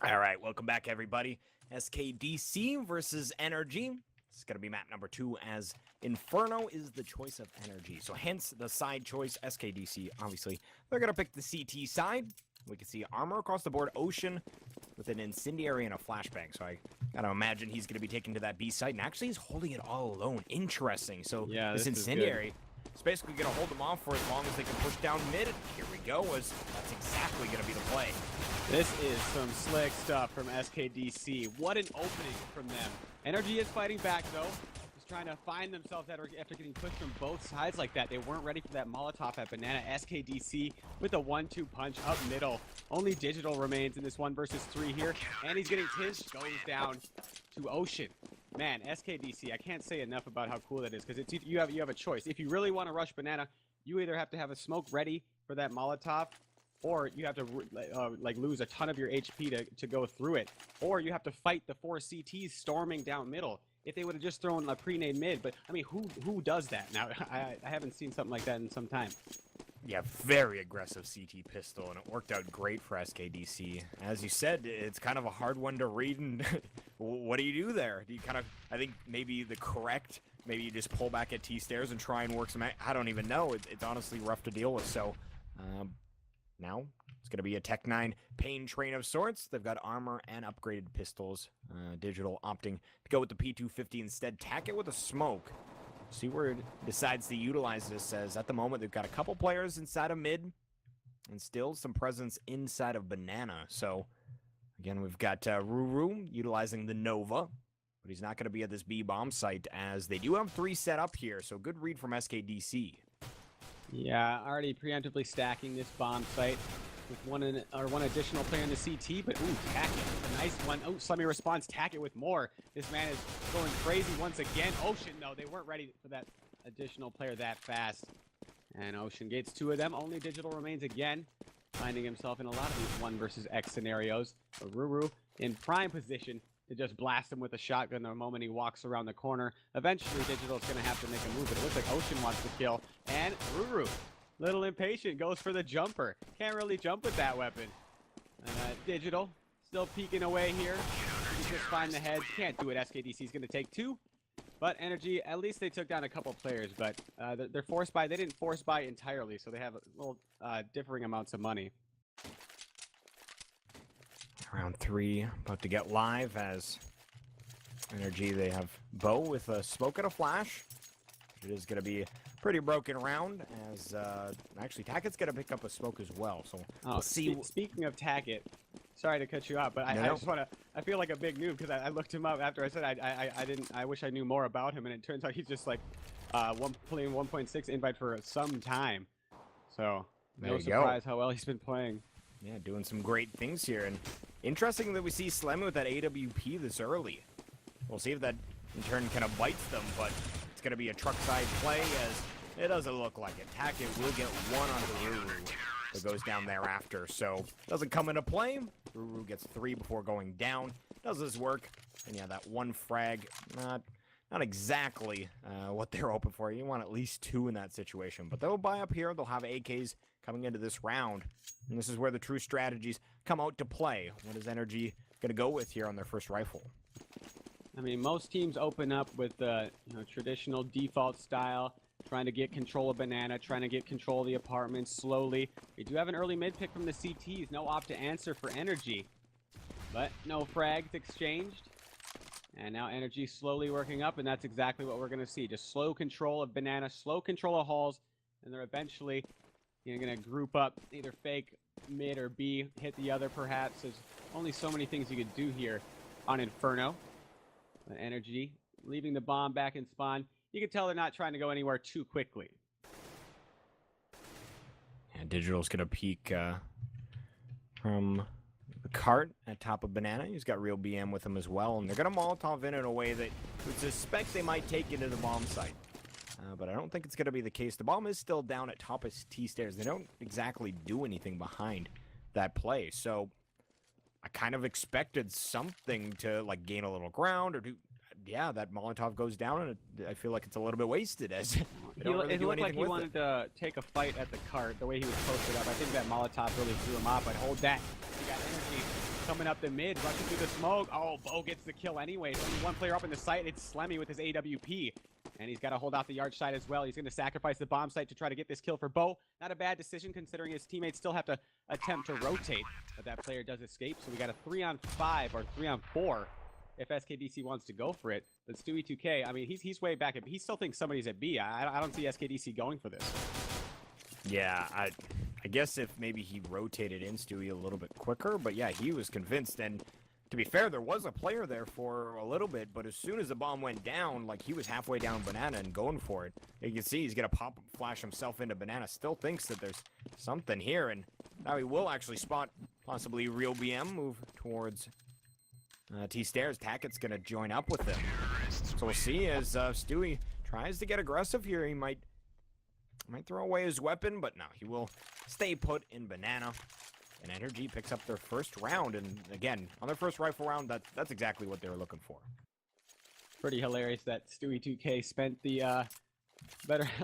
All right, welcome back, everybody. SKDC versus NRG. It's going to be map number 2 as Inferno is the choice of NRG. So hence the side choice, SKDC. Obviously, they're going to pick the CT side. We can see armor across the board, Ocean with an incendiary and a flashbang. So I got to imagine he's going to be taken to that B site. And actually, he's holding it all alone. Interesting. So yeah, this incendiary is basically going to hold them off for as long as they can push down mid. And here we go. That's exactly going to be the play. This is some slick stuff from SKDC. What an opening from them. NRG is fighting back, though. Just trying to find themselves after getting pushed from both sides like that. They weren't ready for that Molotov at Banana. SKDC with a 1-2 punch up middle. Only Digital remains in this 1 versus 3 here. And he's getting tinched. Goes down to Ocean. Man, SKDC, I can't say enough about how cool that is, because you have a choice. If you really want to rush Banana, you either have to have a smoke ready for that Molotov, or you have to like lose a ton of your HP to go through it, or you have to fight the 4 CTs storming down middle. If they would have just thrown a pre-nade mid, but I mean, who does that now? I haven't seen something like that in some time. Yeah, very aggressive CT pistol, and it worked out great for SKDC. As you said, it's kind of a hard one to read, and what do you do there? Do you kind of, I think maybe maybe you just pull back at T-stairs and try and work some, I don't even know. It's honestly rough to deal with, so now it's going to be a Tech 9 pain train of sorts. They've got armor and upgraded pistols. Digital opting to go with the P250 instead. Tack it with a smoke. See where it decides to utilize this, as at the moment they've got a couple players inside of mid and still some presence inside of Banana. So again, we've got Ruru utilizing the Nova, but he's not going to be at this B bomb site, as they do have 3 set up here. So good read from SKDC. Yeah, already preemptively stacking this bomb site with one additional player in the CT, but ooh, tack it. A nice one. Oh, Slummy responds, tack it with more. This man is going crazy once again. Ocean, no, they weren't ready for that additional player that fast. And Ocean gets 2 of them. Only Digital remains again, finding himself in a lot of these 1 versus X scenarios. But Ruru in prime position to just blast him with a shotgun the moment he walks around the corner. Eventually, Digital's going to have to make a move, but it looks like Ocean wants to kill. And Ruru, little impatient, goes for the jumper. Can't really jump with that weapon. Digital still peeking away here. He just find the head. Can't do it. SKDC's going to take 2. But NRG, at least they took down a couple players, but they're forced by. They didn't force buy entirely, so they have a little differing amounts of money. Round 3 about to get live, as NRG, they have Bo with a smoke and a flash. It is going to be a pretty broken round, as actually Tacket's going to pick up a smoke as well. So we'll see. Speaking of Tacket, sorry to cut you off, but I just want to. I feel like a big noob, because I looked him up after I said I didn't. I wish I knew more about him, and it turns out he's just like playing 1.6 invite for some time. So no surprise how well he's been playing. Yeah, doing some great things here, and interesting that we see Slemmy with that AWP this early. We'll see if that in turn kind of bites them, but it's going to be a truck side play, as it doesn't look like it. Tacket will get 1 onto Ruru that goes down thereafter, so doesn't come into play. Ruru gets 3 before going down. Does his work, and yeah, that 1 frag, not exactly what they're hoping for. You want at least 2 in that situation, but they'll buy up here. They'll have AKs coming into this round, and this is where the true strategies come out to play. What is NRG going to go with here on their first rifle? I mean, most teams open up with the traditional default style, trying to get control of Banana, trying to get control of the apartment slowly. We do have an early mid pick from the CTs. No op to answer for NRG, but no frags exchanged. And now NRG slowly working up, and that's exactly what we're going to see. Just slow control of Banana, slow control of halls, and they're eventually going to group up, either fake mid or B, hit the other perhaps. There's only so many things you could do here on Inferno. But NRG leaving the bomb back in spawn. You can tell they're not trying to go anywhere too quickly. And Digital's going to peek from the cart at top of Banana. He's got real BM with him as well, and they're going to Molotov in a way that you would suspect they might take into the bomb site. But I don't think it's going to be the case. The bomb is still down at top of T-stairs. They don't exactly do anything behind that play. So I kind of expected something to like gain a little ground or do. Yeah, that Molotov goes down, and I feel like it's a little bit wasted. As they don't really it looked like he wanted to take a fight at the cart, the way he was posted up. I think that Molotov really threw him off. But hold that. You got NRG coming up the mid, rushing through the smoke. Oh, Bo gets the kill anyway. There's only one player up in the site. It's Slemmy with his AWP. And he's got to hold off the yard side as well. He's going to sacrifice the bomb site to try to get this kill for Bo. Not a bad decision considering his teammates still have to attempt to rotate. But that player does escape. So we got a 3-on-5 or 3-on-4 if SKDC wants to go for it. But Stewie2K, I mean, he's way back. He still thinks somebody's at B. I don't see SKDC going for this. Yeah, I guess if maybe he rotated in Stewie a little bit quicker. But yeah, he was convinced. And to be fair, there was a player there for a little bit, but as soon as the bomb went down, like he was halfway down Banana and going for it. You can see he's gonna pop flash himself into Banana. Still thinks that there's something here, and now he will actually spot possibly real BM move towards T-Stairs. Tackett's gonna join up with him. So we'll see as Stewie tries to get aggressive here. He might throw away his weapon, but no, he will stay put in Banana. And NRG picks up their first round, and again, on their first rifle round, that's exactly what they were looking for. Pretty hilarious that Stewie2K spent the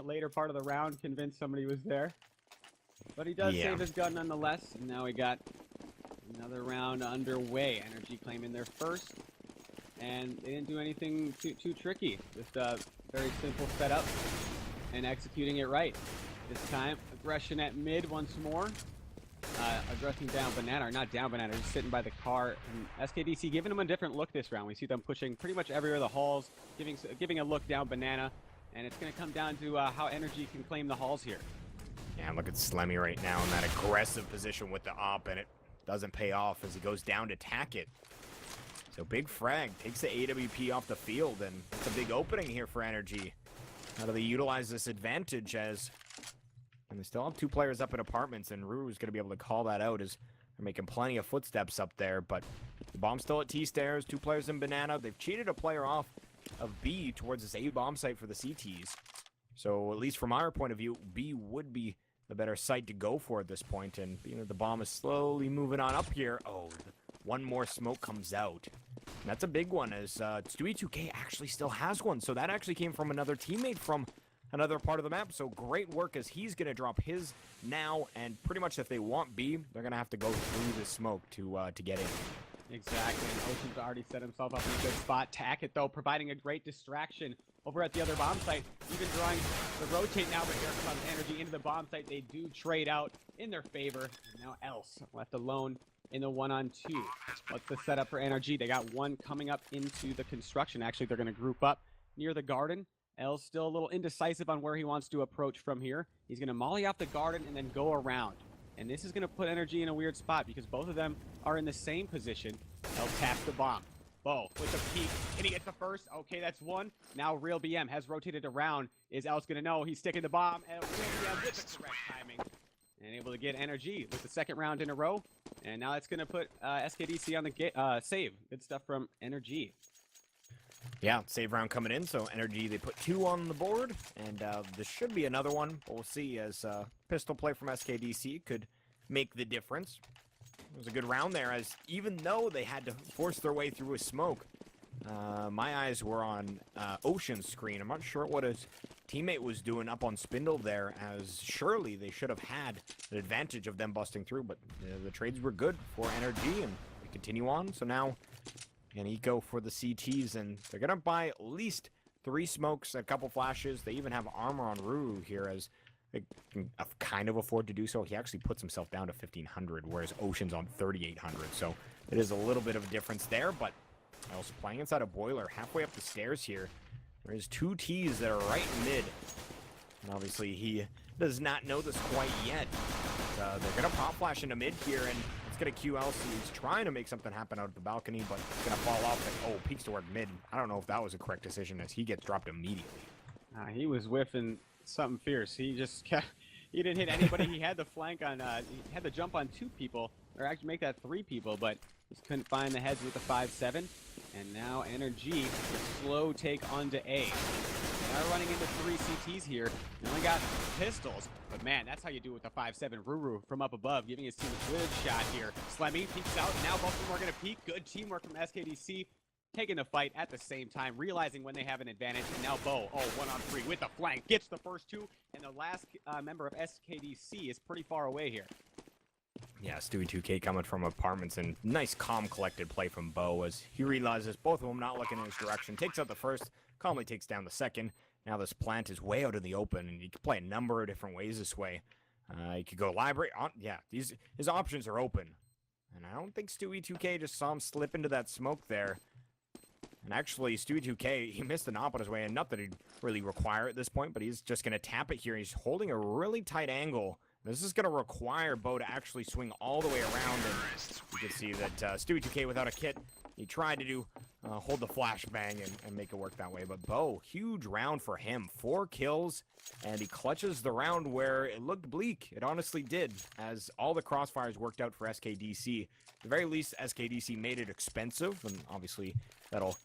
later part of the round convinced somebody was there. But he does save his gun nonetheless, and now we got another round underway. NRG claiming their first, and they didn't do anything too tricky. Just a very simple setup and executing it right. This time, aggression at mid once more. Addressing down Banana, or not down Banana, just sitting by the car. And SKDC giving them a different look this round. We see them pushing pretty much everywhere the halls, giving a look down Banana, and it's going to come down to how NRG can claim the halls here. Yeah, look at Slemmy right now in that aggressive position with the op, and it doesn't pay off as he goes down to Tackett. So big frag, takes the AWP off the field, and it's a big opening here for NRG. How do they utilize this advantage as... And they still have two players up in apartments, and Ruru's going to be able to call that out as they're making plenty of footsteps up there. But the bomb's still at T-Stairs, two players in Banana. They've cheated a player off of B towards this A bomb site for the CTs. So at least from our point of view, B would be the better site to go for at this point. And being that the bomb is slowly moving on up here, oh, one more smoke comes out. And that's a big one as Stewie2K actually still has one. So that actually came from another teammate from another part of the map. So great work as he's going to drop his now, and pretty much if they want B, they're going to have to go through the smoke to get in. Exactly, and Ocean's already set himself up in a good spot. Tackett, though, providing a great distraction over at the other bomb site, even drawing the rotate now, but here comes NRG into the bomb site. They do trade out in their favor. And now Else left alone in the 1-on-2. What's the setup for NRG? They got one coming up into the construction. Actually, they're going to group up near the garden. L's still a little indecisive on where he wants to approach from here. He's going to molly off the garden and then go around. And this is going to put NRG in a weird spot because both of them are in the same position. L taps the bomb. Bo with the peek. Can he get the first? Okay, that's one. Now Real BM has rotated around. Is L's going to know? He's sticking the bomb. And Real BM with the correct timing. And able to get NRG with the second round in a row. And now it's going to put SKDC on the save. Good stuff from NRG. Yeah, save round coming in, so NRG, they put 2 on the board, and this should be another one, but we'll see as pistol play from SKDC could make the difference. It was a good round there, as even though they had to force their way through a smoke, my eyes were on Ocean's screen. I'm not sure what his teammate was doing up on Spindle there, as surely they should have had an advantage of them busting through, but the trades were good for NRG, and they continue on, so now... And Eco for the CTs, and they're going to buy at least 3 smokes, a couple flashes. They even have armor on Ruru here as they can kind of afford to do so. He actually puts himself down to 1,500, whereas Ocean's on 3,800. So it is a little bit of a difference there, but also playing inside a boiler halfway up the stairs here. There's 2 Ts that are right mid. And obviously he does not know this quite yet. They're going to pop flash into mid here, and going to QL, so he's trying to make something happen out of the balcony, but it's going to fall off. And, peeks toward mid. I don't know if that was a correct decision as he gets dropped immediately. He was whiffing something fierce. He just kept, he didn't hit anybody. He had the flank on, he had to jump on 2 people, or actually make that 3 people, but just couldn't find the heads with the 5-7. And now NRG, slow take onto A. They are running into 3 CTs here. They only got pistols. But man, that's how you do it with the 5-7. Ruru from up above, giving his team a good shot here. Slemmy peeks out. Now both of them are going to peek. Good teamwork from SKDC. Taking the fight at the same time, realizing when they have an advantage. And now Bo, 1-on-3 with the flank. Gets the first 2. And the last member of SKDC is pretty far away here. Yeah, Stewie 2K coming from apartments, and nice calm collected play from Bo as he realizes both of them not looking in his direction. Takes out the first, calmly takes down the second. Now this plant is way out in the open, and you can play a number of different ways this way. You could go library. Yeah, his options are open. And I don't think Stewie 2K just saw him slip into that smoke there. And actually, Stewie 2K, he missed an op on his way, and not that he'd really require at this point, but he's just going to tap it here. He's holding a really tight angle. This is going to require Bo to actually swing all the way around, and you can see that Stewie 2K without a kit, he tried to do hold the flashbang and make it work that way. But Bo, huge round for him, 4 kills, and he clutches the round where it looked bleak. It honestly did, as all the crossfires worked out for SKDC. At the very least, SKDC made it expensive, and obviously that'll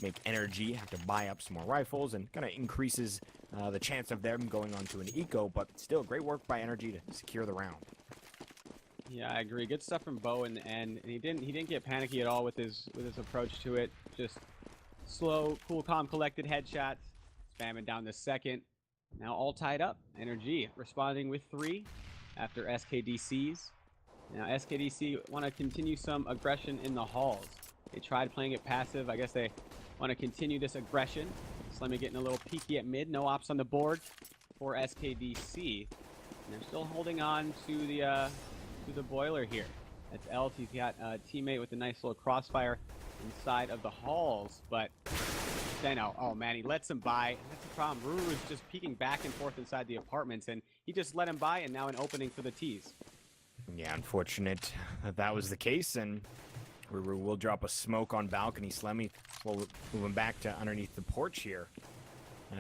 make NRG have to buy up some more rifles and kind of increases the chance of them going on to an eco, but still great work by NRG to secure the round. Yeah, I agree. Good stuff from Bo in the end. And he didn't get panicky at all with his approach to it. Just slow, cool, calm, collected headshots. Spamming down the second. Now all tied up. NRG responding with 3 after SKDCs. Now SKDC want to continue some aggression in the halls. They tried playing it passive. I guess they want to continue this aggression. Slemmy getting a little peeky at mid. No ops on the board for SKDC. And they're still holding on to the boiler here. That's Elt. He's got a teammate with a nice little crossfire inside of the halls. But Steno, oh man, he lets him by. That's the problem. Ruru is just peeking back and forth inside the apartments, and he just let him by, and now an opening for the T's. Yeah, unfortunate that was the case, and Ruru will drop a smoke on balcony. Slemmy will move him back to underneath the porch here.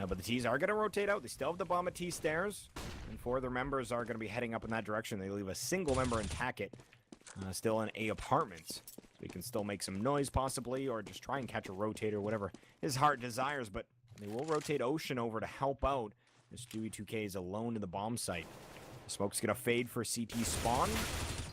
But the T's are going to rotate out. They still have the bomb at T stairs, and 4 of their members are going to be heading up in that direction. They leave a single member in Tackett, still in A apartments. So he can still make some noise possibly, or just try and catch a rotator, whatever his heart desires. But they will rotate Ocean over to help out as Stewie 2K is alone in the bomb site. The smoke's going to fade for CT spawn.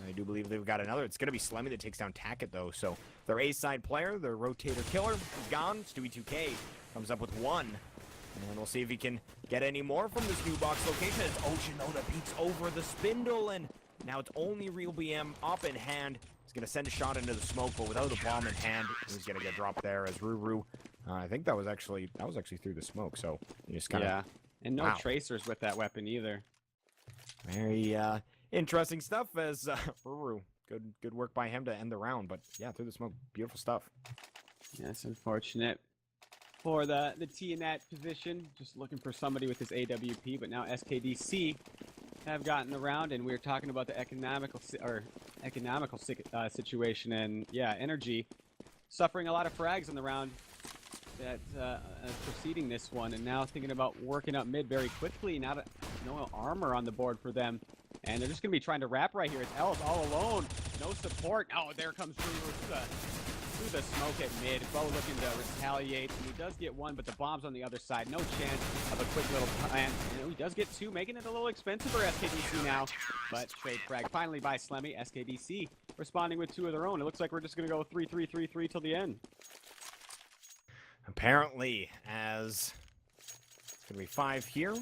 I do believe they've got another. It's going to be Slemmy that takes down Tackett, though. So their A-side player, their rotator killer, is gone. Stewie 2K comes up with 1. And we'll see if he can get any more from this new box location. It's Ocean, though, that peeks over the spindle. And now it's only Real BM up in hand. He's going to send a shot into the smoke, but without the bomb in hand, he's going to get dropped there as Ruru. I think that was actually through the smoke. So he just kind of... Yeah, and no tracers with that weapon either. Very interesting stuff as Ruru. Good work by him to end the round. But yeah, through the smoke, beautiful stuff. Yeah, it's unfortunate for the T in that position. Just looking for somebody with his AWP, but now SKDC have gotten around, and we were talking about the economical situation, and yeah, NRG suffering a lot of frags in the round that preceding this one, and now thinking about working up mid very quickly. Now that no armor on the board for them, and they're just gonna be trying to wrap right here. It's Ellis all alone, no support. Oh, there comes through the smoke at mid. Bo looking to retaliate, and he does get 1, but the bomb's on the other side. No chance of a quick little plant. He does get 2, making it a little expensive for SKDC now, but trade frag finally by Slemmy. SKDC responding with 2 of their own. It looks like we're just gonna go 3-3-3-3 till the end. Apparently, as it's gonna be 5 here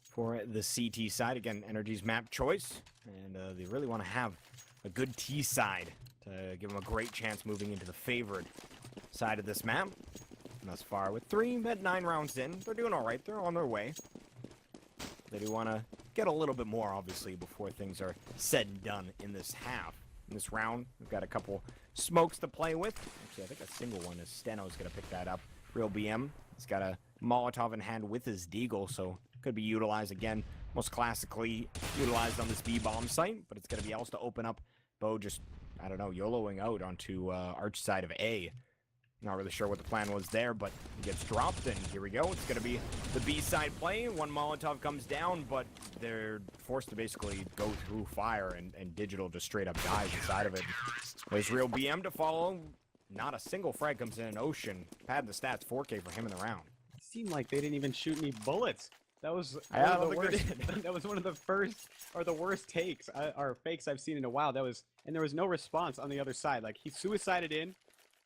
for the CT side. Again, NRG's map choice, and they really want to have a good T side to give them a great chance moving into the favored side of this map. And thus far, with 3 at 9 rounds in, they're doing all right. They're on their way. They do want to get a little bit more, obviously, before things are said and done in this half. In this round, we've got a couple smokes to play with. Actually, I think a single one is Steno's going to pick that up. Real BM, he's got a Molotov in hand with his Deagle, so could be utilized again. Most classically utilized on this B-bomb site, but it's going to be else to open up. Bo just, I don't know, YOLOing out onto arch side of A. Not really sure what the plan was there, but he gets dropped, and here we go. It's going to be the B-side play. 1 Molotov comes down, but they're forced to basically go through fire, and Digital just straight up dies inside of it. There's Real BM to follow. Not a single frag comes in an Ocean. Pad the stats, 4K for him in the round. It seemed like they didn't even shoot any bullets. That was I one of the worst. That was one of the first or the worst takes or fakes I've seen in a while. And there was no response on the other side. Like he suicided in,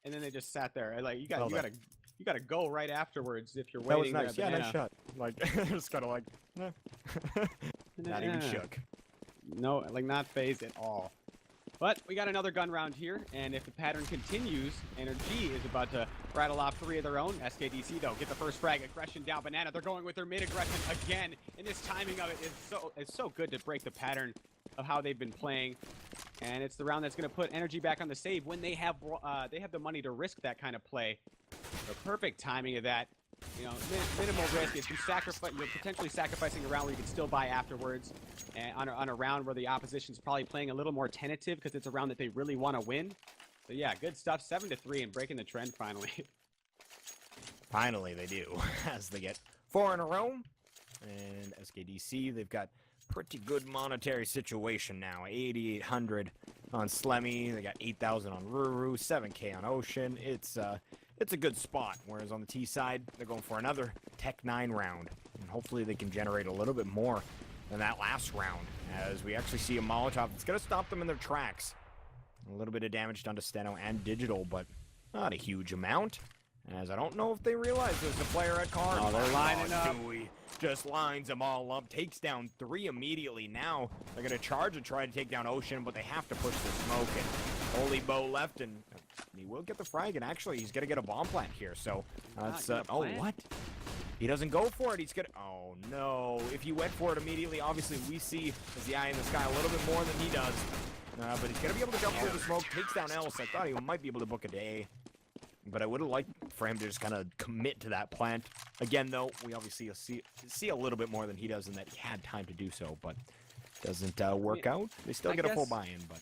and then they just sat there. Like you gotta go right afterwards if you're waiting. That was nice. Yeah, nice shot. Like just kind of like, not even shook. no, like not phased at all. But we got another gun round here, and if the pattern continues, NRG is about to rattle off 3 of their own. SKDC, though, get the first frag. Aggression down. Banana, they're going with their mid-aggression again, and this timing of it is so good to break the pattern of how they've been playing. And it's the round that's going to put NRG back on the save when they have the money to risk that kind of play. The perfect timing of that. You know, minimal risk. It's you're potentially sacrificing a round where you can still buy afterwards, and on a round where the opposition's probably playing a little more tentative because it's a round that they really want to win. So yeah, good stuff. 7-3 and breaking the trend finally. Finally, they do, as they get 4 in a row. And SKDC, they've got pretty good monetary situation now. 8,800 on Slemmy. They got 8,000 on Ruru, 7K on Ocean. It's a good spot, whereas on the T side, they're going for another Tech 9 round. And hopefully they can generate a little bit more than that last round, as we actually see a Molotov that's going to stop them in their tracks. A little bit of damage done to Steno and Digital, but not a huge amount, as I don't know if they realize there's a player at card. Oh, they're lining up. Dewey just lines them all up, takes down 3 immediately. Now they're going to charge and try to take down Ocean, but they have to push the smoke, and only Bo left, and he will get the frag, and actually he's going to get a bomb plant here, so that's, oh, what? He doesn't go for it. He's going to, oh, no. If he went for it immediately, obviously we see as the eye in the sky a little bit more than he does, but he's going to be able to jump through the smoke, takes down Else. I thought he might be able to book a day, but I would have liked for him to just kind of commit to that plant. Again, though, we obviously see a little bit more than he does in that he had time to do so, but doesn't work out. They still get a full buy-in, but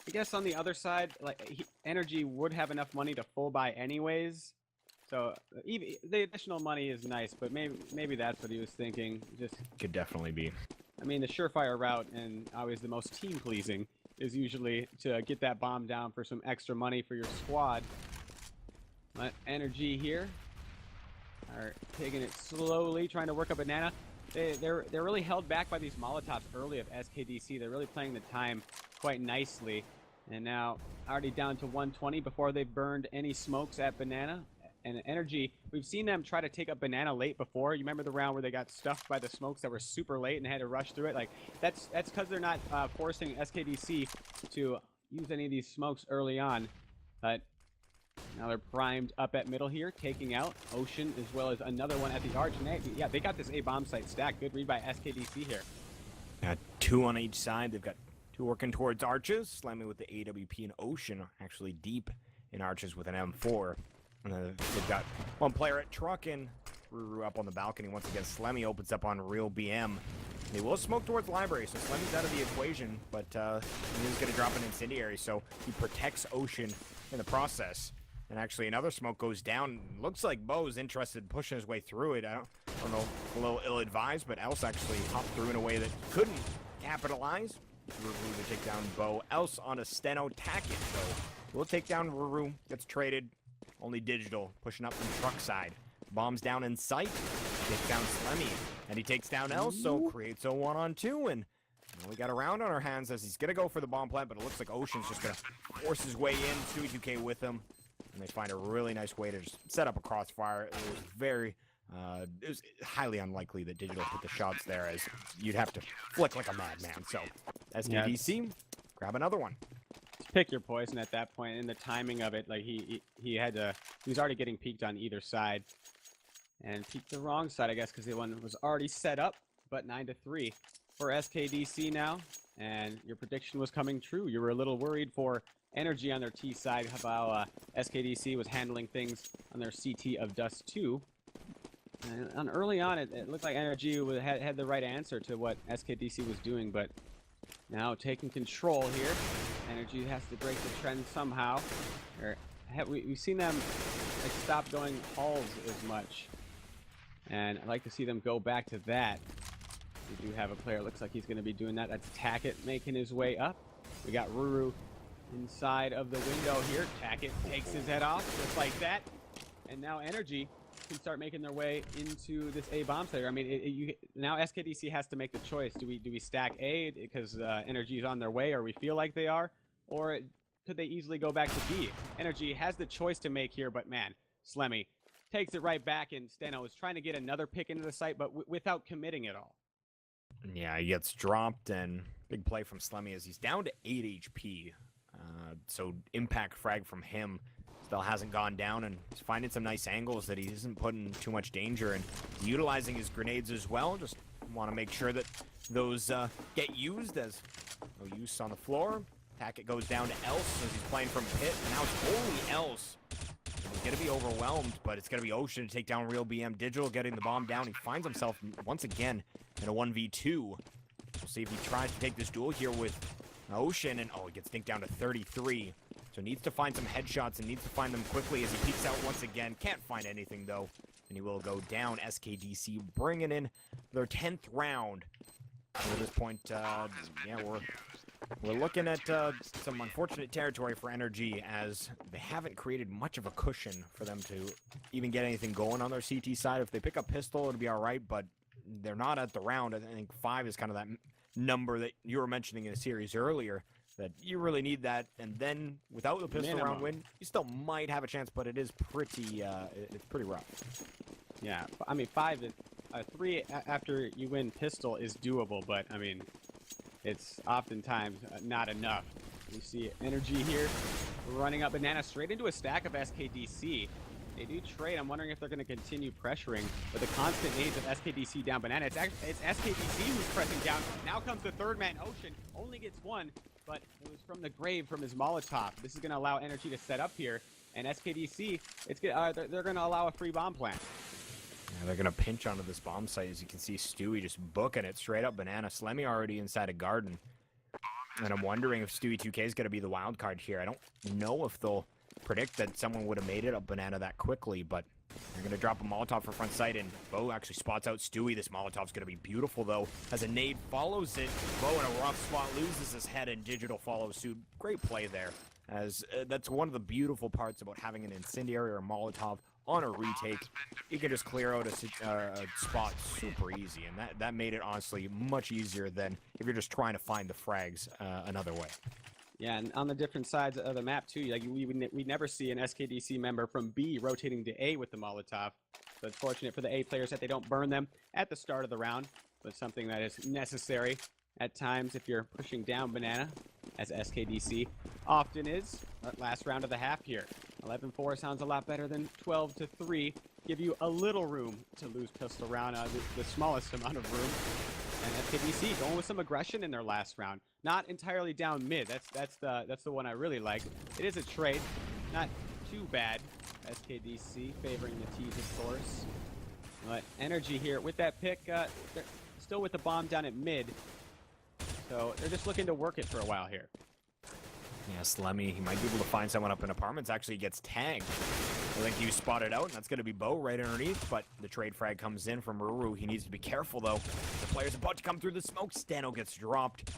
I guess on the other side, like NRG would have enough money to full buy anyways. So even the additional money is nice, but maybe that's what he was thinking. Just could definitely be. I mean, the surefire route and always the most team pleasing is usually to get that bomb down for some extra money for your squad. But NRG here are taking it slowly, trying to work a banana. They're really held back by these Molotovs early of SKDC. They're really playing the time quite nicely. And now already down to 120 before they've burned any smokes at banana. And NRG, we've seen them try to take up banana late before. You remember the round where they got stuffed by the smokes that were super late and had to rush through it? Like, that's because they're not forcing SKDC to use any of these smokes early on. But now they're primed up at middle here, taking out Ocean as well as another one at the arch. And yeah, they got this A bomb site stacked. Good read by SKDC here. Got 2 on each side. They've got 2 working towards arches, slamming with the AWP, and Ocean actually deep in arches with an M4. And they've got 1 player at truck, and Ruru up on the balcony once again. Slemmy opens up on real BM. They will smoke towards library, so Slemmy's out of the equation, but he's going to drop an incendiary, so he protects Ocean in the process. And actually another smoke goes down. Looks like Bo's interested in pushing his way through it. I don't know, a little ill-advised, but Else actually hopped through in a way that couldn't capitalize. Ruru to take down Bo. Else on a Steno tack it, so we'll take down Ruru. Gets traded. Only Digital pushing up from truck side. Bombs down in sight. Takes down Slemmy. And he takes down Else, so creates a 1-on-2. And we got a round on our hands as he's going to go for the bomb plant, but it looks like Ocean's just going to force his way in. 2k with him. And they find a really nice way to just set up a crossfire. It was highly unlikely that Digital put the shots there, as you'd have to flick like a madman. So SKDC, grab another one. Pick your poison at that point, and the timing of it, like he was already getting peeked on either side, and peeked the wrong side, I guess, because the one was already set up. But 9-3 for SKDC now, and your prediction was coming true. You were a little worried for NRG on their T side, how SKDC was handling things on their CT of Dust 2. And early on, it looked like NRG had the right answer to what SKDC was doing, but now taking control here. NRG has to break the trend somehow. We've seen them stop going halls as much, and I'd like to see them go back to that. We do have a player, looks like he's going to be doing that. That's Tackett making his way up. We got Ruru inside of the window here. Tackett takes his head off just like that, and now NRG can start making their way into this A bomb site. I mean, now SKDC has to make the choice. Do we stack A because NRG is on their way, or we feel like they are, or could they easily go back to B? NRG has the choice to make here, but man, Slemmy takes it right back, and Steno is trying to get another pick into the site, but without committing at all. Yeah, he gets dropped, and big play from Slemmy as he's down to 8 HP. So impact frag from him still hasn't gone down, and he's finding some nice angles that he isn't putting too much danger, and utilizing his grenades as well. Just want to make sure that those get used, as no use on the floor. Tackett goes down to Else as he's playing from pit, and now it's only Else. He's going to be overwhelmed, but it's going to be Ocean to take down Real BM. Digital getting the bomb down. He finds himself once again in a 1v2. We'll see if he tries to take this duel here with Ocean, and oh, he gets dinked down to 33. So needs to find some headshots and needs to find them quickly as he peeks out once again. Can't find anything though, and he will go down. SKDC bringing in their 10th round. And at this point, yeah, we're looking at some unfortunate territory for NRG, as they haven't created much of a cushion for them to even get anything going on their CT side. If they pick up pistol, it'll be all right, but they're not at the round. I think 5 is kind of that number that you were mentioning in a series earlier, that you really need that. And then without the pistol round win, you still might have a chance, but it is pretty, it's pretty rough. Yeah, I mean, 5 is 3 after you win pistol is doable, but I mean, it's oftentimes not enough. We see NRG here running up Banana straight into a stack of SKDC. They do trade. I'm wondering if they're going to continue pressuring, but the constant nades of SKDC down Banana. It's SKDC who's pressing down. Now comes the third man, Ocean. Only gets one, but it was from the grave from his Molotov. This is going to allow NRG to set up here, and SKDC, they're going to allow a free bomb plant. Yeah, they're going to pinch onto this bomb site. As you can see, Stewie just booking it straight up Banana. Slemmy already inside a garden. And I'm wondering if Stewie 2K is going to be the wild card here. I don't know if they'll predict that someone would have made it up Banana that quickly, but they're going to drop a Molotov for front sight, and Bo actually spots out Stewie. This Molotov's going to be beautiful, though, as a nade follows it. Bo in a rough spot loses his head, and Digital follows suit. Great play there, as that's one of the beautiful parts about having an incendiary or a Molotov on a retake. You can just clear out a spot super easy, and that made it honestly much easier than if you're just trying to find the frags another way. Yeah, and on the different sides of the map too, like we never see an SKDC member from B rotating to A with the Molotov. So it's fortunate for the A players that they don't burn them at the start of the round, but something that is necessary at times if you're pushing down Banana, as SKDC often is. Last round of the half here. 11-4 sounds a lot better than 12-3. Give you a little room to lose pistol round, the smallest amount of room. And SKDC going with some aggression in their last round. Not entirely down mid. That's the one I really like. It is a trade, not too bad. SKDC favoring the T to source. But NRG here with that pick, they're still with the bomb down at mid. So they're just looking to work it for a while here. Yeah, Slemmy, he might be able to find someone up in apartments. Actually gets tagged. I think he was spotted out, and that's going to be Bo right underneath, but the trade frag comes in from Ruru. He needs to be careful, though. The player's about to come through the smoke. Stano gets dropped.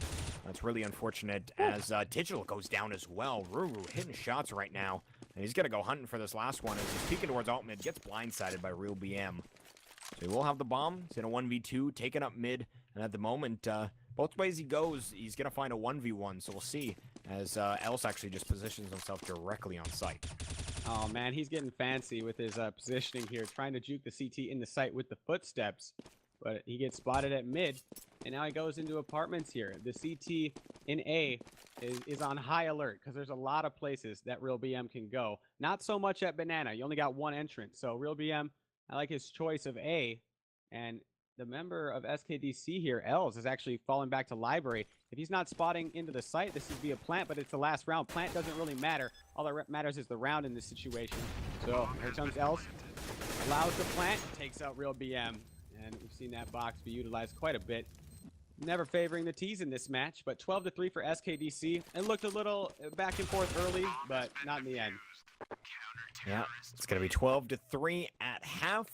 That's really unfortunate, as Digital goes down as well. Ruru hitting shots right now, and he's going to go hunting for this last one as he's peeking towards alt mid, gets blindsided by Real BM. So he will have the bomb. He's in a 1v2, taking up mid, and at the moment, both ways he goes, he's going to find a 1v1, so we'll see, as Else actually just positions himself directly on site. Oh man, he's getting fancy with his positioning here, trying to juke the CT in the site with the footsteps. But he gets spotted at mid, and now he goes into apartments here. The CT in A is on high alert, because there's a lot of places that Real BM can go. Not so much at Banana. You only got one entrance. So Real BM, I like his choice of A. And the member of SKDC here, Els, is actually falling back to library. If he's not spotting into the site, this would be a plant, but it's the last round. Plant doesn't really matter. All that matters is the round in this situation. So here comes Els. Allows the plant, takes out Real BM. And we've seen that box be utilized quite a bit. Never favoring the T's in this match, but 12-3 for SKDC. It looked a little back and forth early, but not in the end. Yeah, it's going to be 12-3 at half.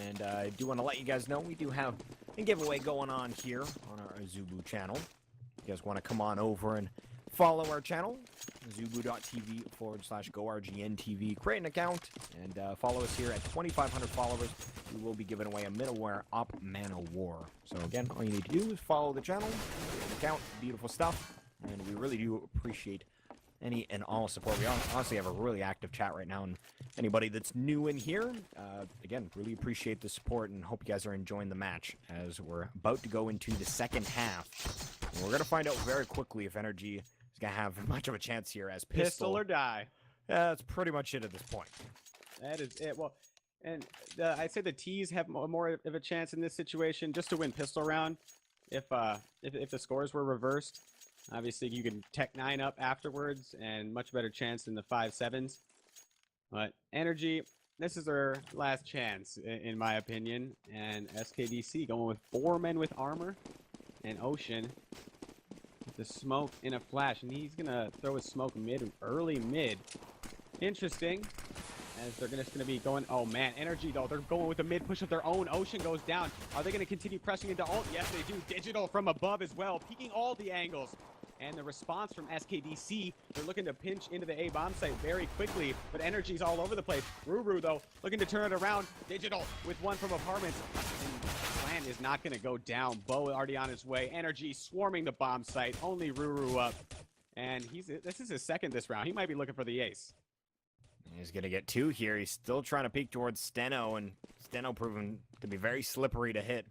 And I do want to let you guys know we do have a giveaway going on here on our Zubu channel. If you guys want to come on over and follow our channel, zubu.tv/GoRGNTV. Create an account and follow us here at 2,500 followers. We will be giving away a middleware Op Mana War. So again, all you need to do is follow the channel, create an account, beautiful stuff, and we really do appreciate any and all support. We honestly have a really active chat right now, and anybody that's new in here, again, really appreciate the support and hope you guys are enjoying the match as we're about to go into the second half. And we're going to find out very quickly if NRG is going to have much of a chance here as Pistol or die. That's pretty much it at this point. That is it. Well, and I'd say the T's have more of a chance in this situation just to win pistol round. If the scores were reversed, obviously you can tech 9 up afterwards and much better chance than the 5-7s. But NRG, this is their last chance in my opinion. And SKDC going with 4 men with armor and Ocean with the smoke in a flash, and he's gonna throw his smoke early mid. Interesting. As they're just going to be going, oh man, NRG though, they're going with a mid push of their own. Ocean goes down. Are they going to continue pressing into ult? Yes, they do. Digital from above as well, peeking all the angles. And the response from SKDC, they're looking to pinch into the A bomb site very quickly, but NRG's all over the place. Ruru though, looking to turn it around. Digital with one from apartments. And Plan is not going to go down. Bo already on his way. NRG swarming the bomb site. Only Ruru up. And this is his second this round. He might be looking for the ace. He's going to get 2 here. He's still trying to peek towards Steno, and Steno proven to be very slippery to hit.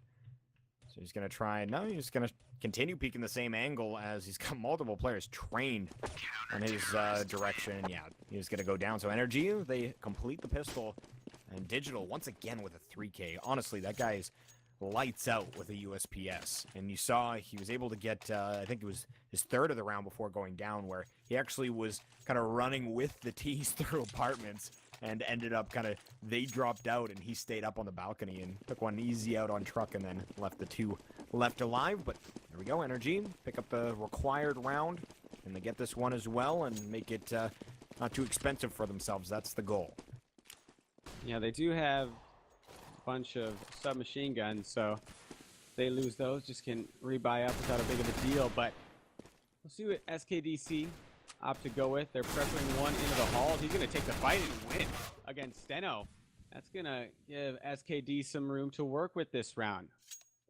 So he's going to try. No, he's going to continue peeking the same angle as he's got multiple players trained on his direction. Yeah, he's going to go down. So NRG, they complete the pistol. And Digital, once again, with a 3K. Honestly, that guy is lights out with a USPS. And you saw he was able to get, I think it was his 3rd of the round before going down, where he actually was kind of running with the T's through apartments and ended up they dropped out and he stayed up on the balcony and took one easy out on truck and then left the 2 left alive. But there we go, NRG pick up the required round and they get this one as well and make it not too expensive for themselves. That's the goal. Yeah, they do have a bunch of submachine guns, so if they lose those, just can rebuy up without a big of a deal. But we'll see what SKDC opt to go with. They're pressuring one into the hall. He's going to take the fight and win against Steno. That's going to give SKD some room to work with this round.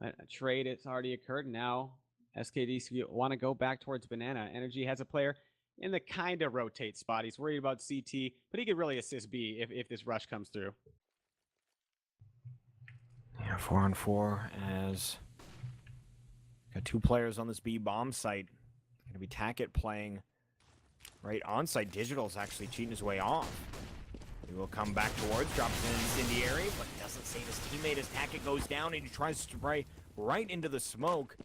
A trade, it's already occurred. Now SKDC want to go back towards Banana. NRG has a player in the kind of rotate spot. He's worried about CT, but he could really assist B if this rush comes through. Yeah, 4-on-4 as got 2 players on this B bomb site. Going to be Tackett playing right on site. Digital's actually cheating his way off. He will come back towards, drops in incendiary, but doesn't save his teammate as Tackett goes down and he tries to spray right into the smoke.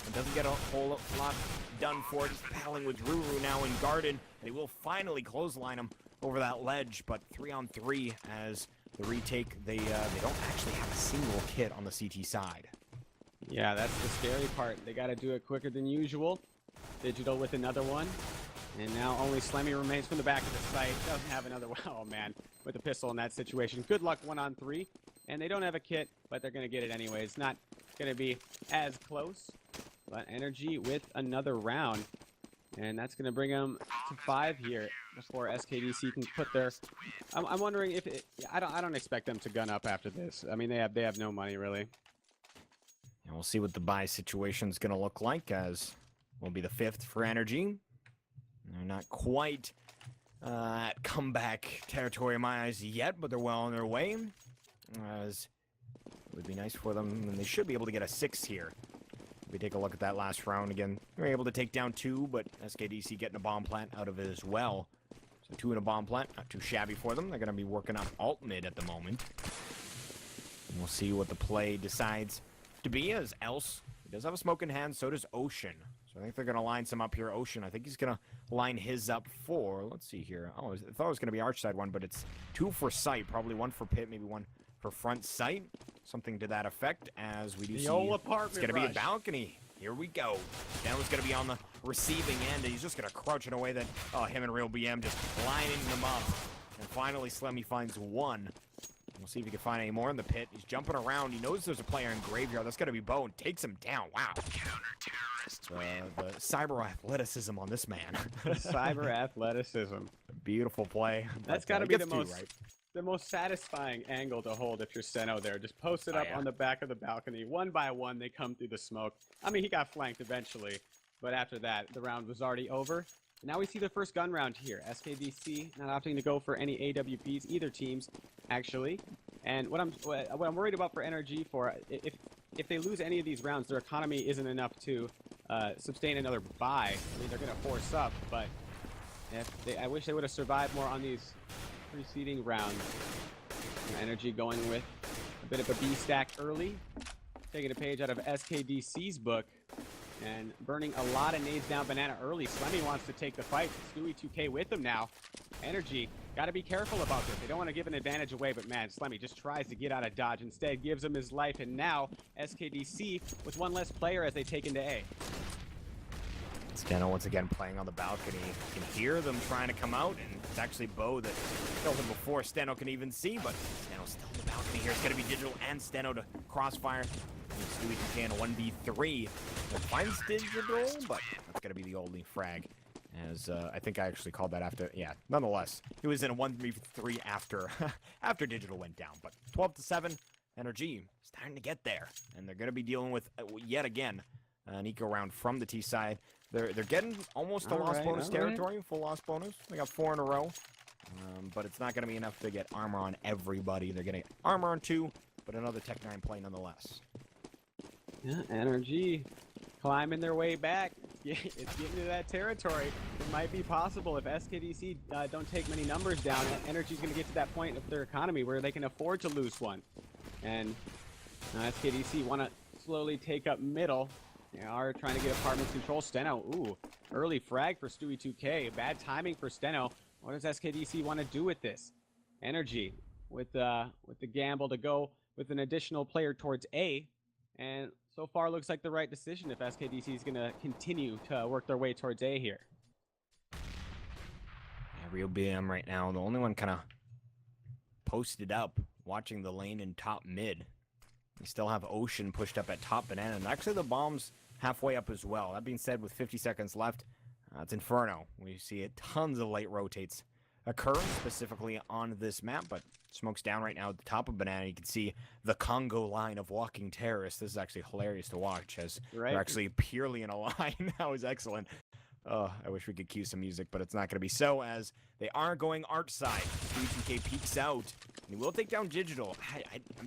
And doesn't get a whole lot done for it. He's battling with Ruru now in Garden. And he will finally clothesline him over that ledge, but 3-on-3 as the retake, they don't actually have a single kit on the CT side. Yeah, that's the scary part. They got to do it quicker than usual. Digital with another one. And now only Slemmy remains from the back of the site. Doesn't have another one. Oh, man. With a pistol in that situation. Good luck 1-on-3. And they don't have a kit, but they're going to get it anyway. It's not going to be as close. But NRG with another round. And that's going to bring them to 5 here before SKDC can put their... I'm wondering if... I don't expect them to gun up after this. I mean, they have no money, really. And we'll see what the buy situation is going to look like, as will be the 5th for NRG. They're not quite at comeback territory in my eyes yet, but they're well on their way. As it would be nice for them, and they should be able to get a 6 here. If we take a look at that last round again, they were able to take down 2, but SKDC getting a bomb plant out of it as well. So 2 in a bomb plant, not too shabby for them. They're going to be working on alt mid at the moment. And we'll see what the play decides to be, as Else, he does have a smoke in hand, so does Ocean. So I think they're going to line some up here. Ocean, I think he's going to line his up for, let's see here. Oh, I thought it was going to be arch side one, but it's 2 for sight, probably 1 for pit, maybe 1 for front sight. Something to that effect, as we do see it's going to be a balcony. Here we go. Dano's going to be on the receiving end, and he's just going to crouch in a way that, him and Real BM just lining them up. And finally, Slemmy finds 1. We'll see if he can find any more in the pit. He's jumping around. He knows there's a player in Graveyard. That's going to be Bo, and takes him down. Wow. The cyber athleticism on this man. Cyber athleticism. Beautiful play. That's got to be the most satisfying angle to hold if you're Seno there. Just post it up on the back of the balcony. 1 by 1, they come through the smoke. I mean, he got flanked eventually, but after that, the round was already over. Now we see the first gun round here. SKDC not opting to go for any AWPs, either teams, actually. And what I'm worried about for NRG if they lose any of these rounds, their economy isn't enough to sustain another buy. I mean, they're going to force up, but I wish they would have survived more on these preceding rounds. NRG going with a bit of a B stack early, taking a page out of SKDC's book and burning a lot of nades down banana early. Slemmy wants to take the fight. Stewie 2K with him now. NRG got to be careful about this. They don't want to give an advantage away, but man, Slemmy just tries to get out of dodge. Instead, gives him his life, and now SKDC with one less player as they take into A. Steno once again playing on the balcony. You can hear them trying to come out, and it's actually Bo that killed him before Steno can even see, but Steno's still on the balcony here. It's going to be Digital and Steno to crossfire. Stewie 2K in a 1v3. It finds Digital, but that's going to be the only frag. As I think I actually called that after, yeah, nonetheless. He was in a 1v3 after Digital went down, but 12-7, NRG starting to get there, and they're going to be dealing with, yet again, an eco round from the T side. They're getting almost a lost bonus territory, full lost bonus. They got 4 in a row, but it's not going to be enough to get armor on everybody. They're getting armor on 2, but another Tech 9 play nonetheless. Yeah, NRG climbing their way back. It's getting to that territory. It might be possible if SKDC don't take many numbers down. NRG's going to get to that point of their economy where they can afford to lose one. And SKDC want to slowly take up middle. They are trying to get apartment control. Steno, ooh, early frag for Stewie 2K. Bad timing for Steno. What does SKDC want to do with this? NRG with the gamble to go with an additional player towards A. And so far looks like the right decision if SKDC is going to continue to work their way towards A here. Yeah, Real BM right now, the only one kind of posted up, watching the lane in top mid. We still have Ocean pushed up at top banana, and actually the bomb's halfway up as well. That being said, with 50 seconds left, it's Inferno. We see tons of late rotates occur, specifically on this map, but smoke's down right now at the top of banana. You can see the Congo line of walking terrorists. This is actually hilarious to watch, as they're actually purely in a line. That was excellent. I wish we could cue some music, but it's not going to be so, as they are going arch side. Stewie 2K peeks out, and he will take down Digital.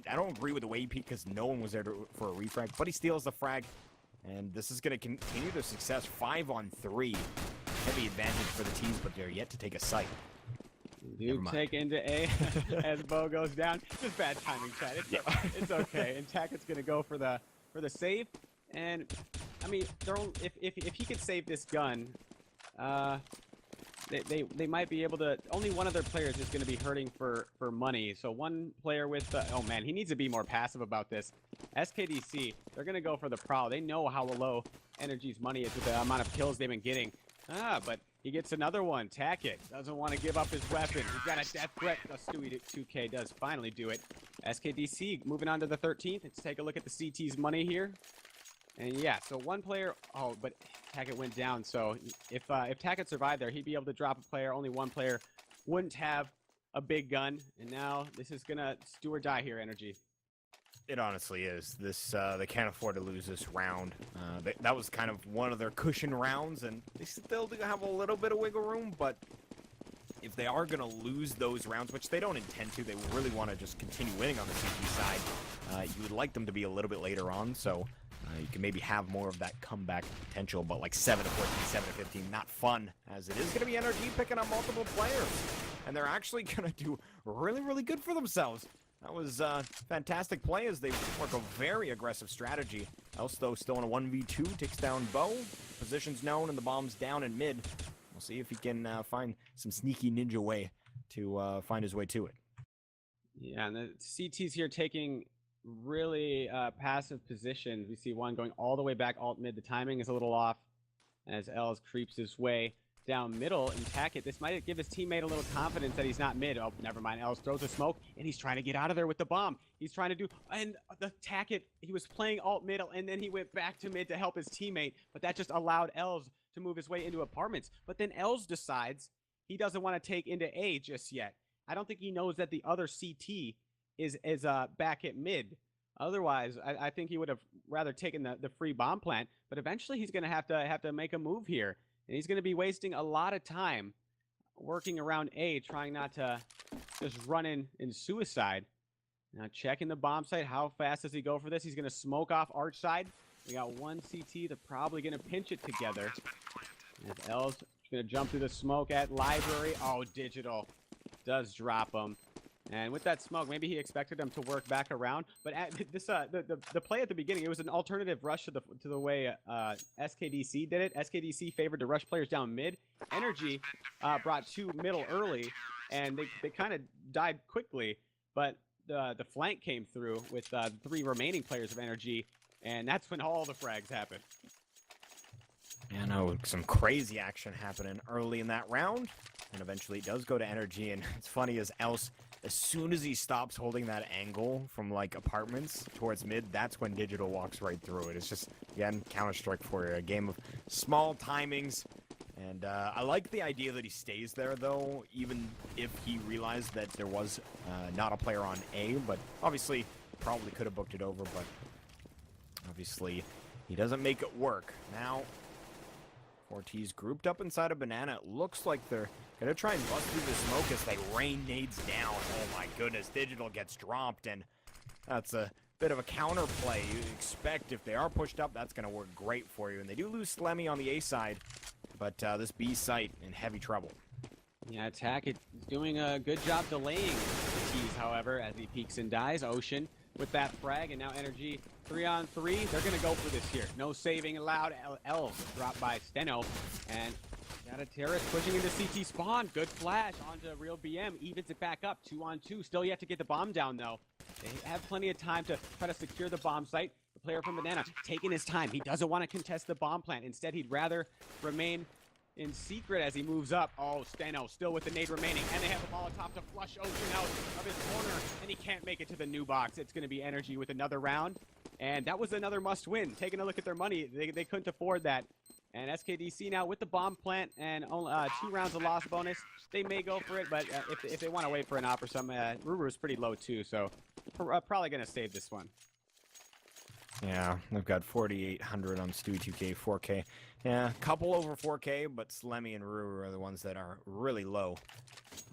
I don't agree with the way he peeked, because no one was there for a refrag, but he steals the frag, and this is going to continue their success. 5-on-3. Heavy advantage for the teams, but they're yet to take a site. You take into A as Bo goes down. Just bad timing, Chad. It's okay. And Tacket's going to go for the save. And I mean, if he could save this gun, they might be able to. Only one of their players is going to be hurting for money. So one player with oh man, he needs to be more passive about this. SKDC, they're going to go for the prowl. They know how low NRG's money is with the amount of kills they've been getting. But he gets another one. Tackett doesn't want to give up his weapon. He's got a death threat. Stewie 2K does finally do it. SKDC moving on to the 13th. Let's take a look at the CT's money here. And yeah, so one player. Oh, but Tackett went down. So if Tackett survived there, he'd be able to drop a player. Only one player wouldn't have a big gun. And now this is gonna do or die here, NRG. It honestly is. They can't afford to lose this round. That was kind of one of their cushion rounds, and they still do have a little bit of wiggle room, but if they are going to lose those rounds, which they don't intend to, they really want to just continue winning on the CT side, you would like them to be a little bit later on, so you can maybe have more of that comeback potential, but like 7-14, 7-15, not fun, as it is going to be NRG picking up multiple players, and they're actually going to do really, really good for themselves. That was a fantastic play as they work a very aggressive strategy. Else, though, still in a 1v2, takes down Bo. Position's known and the bomb's down in mid. We'll see if he can find some sneaky ninja way to find his way to it. Yeah, and the CT's here taking really passive positions. We see one going all the way back alt mid. The timing is a little off as Els creeps his way down middle and Tackett. This might give his teammate a little confidence that he's not mid. Oh, never mind. Els throws a smoke, and he's trying to get out of there with the bomb. He's trying to do, and the Tackett, he was playing alt middle, and then he went back to mid to help his teammate, but that just allowed Els to move his way into apartments. But then Els decides he doesn't want to take into A just yet. I don't think he knows that the other CT is back at mid. Otherwise, I think he would have rather taken the free bomb plant, but eventually he's going to have to make a move here. and he's going to be wasting a lot of time working around A, trying not to just run in suicide. Now checking the bomb site. How fast does he go for this? He's going to smoke off arch side. We got one CT. They're probably going to pinch it together. As L's going to jump through the smoke at library. Oh, Digital does drop him. And with that smoke, maybe he expected him to work back around. But at this, the play at the beginning, it was an alternative rush to the way SKDC did it. SKDC favored to rush players down mid. NRG brought 2 middle early, and they kind of died quickly. But the flank came through with 3 remaining players of NRG, and that's when all the frags happened. Yeah, no, some crazy action happening early in that round, and eventually it does go to NRG. And it's funny as as soon as he stops holding that angle from like apartments towards mid, that's when Digital walks right through it. It's just, again, Counter-Strike for you, a game of small timings. And I like the idea that he stays there, though, even if he realized that there was not a player on A. But obviously, probably could have booked it over, but obviously he doesn't make it work. Now, 4T's grouped up inside a banana. It looks like they're going to try and bust through the smoke as they rain nades down. Oh my goodness, Digital gets dropped, and that's a bit of a counterplay. You expect if they are pushed up, that's going to work great for you. And they do lose Slemmy on the A side, but this B site in heavy trouble. Yeah, Attack is doing a good job delaying the T's, however, as he peeks and dies. Ocean with that frag, and now NRG 3-on-3. They're going to go for this here. No saving allowed. L dropped by Steno, and got a terrorist pushing into CT spawn. Good flash onto Real BM. Evens it back up. 2-on-2. Still yet to get the bomb down, though. They have plenty of time to try to secure the bomb site. The player from Banana taking his time. He doesn't want to contest the bomb plant. Instead, he'd rather remain in secret as he moves up. Oh, Steno still with the nade remaining, and they have a Molotov to flush Ocean out of his corner, and he can't make it to the new box. It's going to be NRG with another round, and that was another must-win. Taking a look at their money, they couldn't afford that. And SKDC now with the bomb plant and 2 rounds of loss bonus. They may go for it, but if they want to wait for an op or something, Ruru is pretty low too, so probably going to save this one. Yeah, they've got 4,800 on Stewie 2K, 4K. Yeah, a couple over 4K, but Slemmy and Ruru are the ones that are really low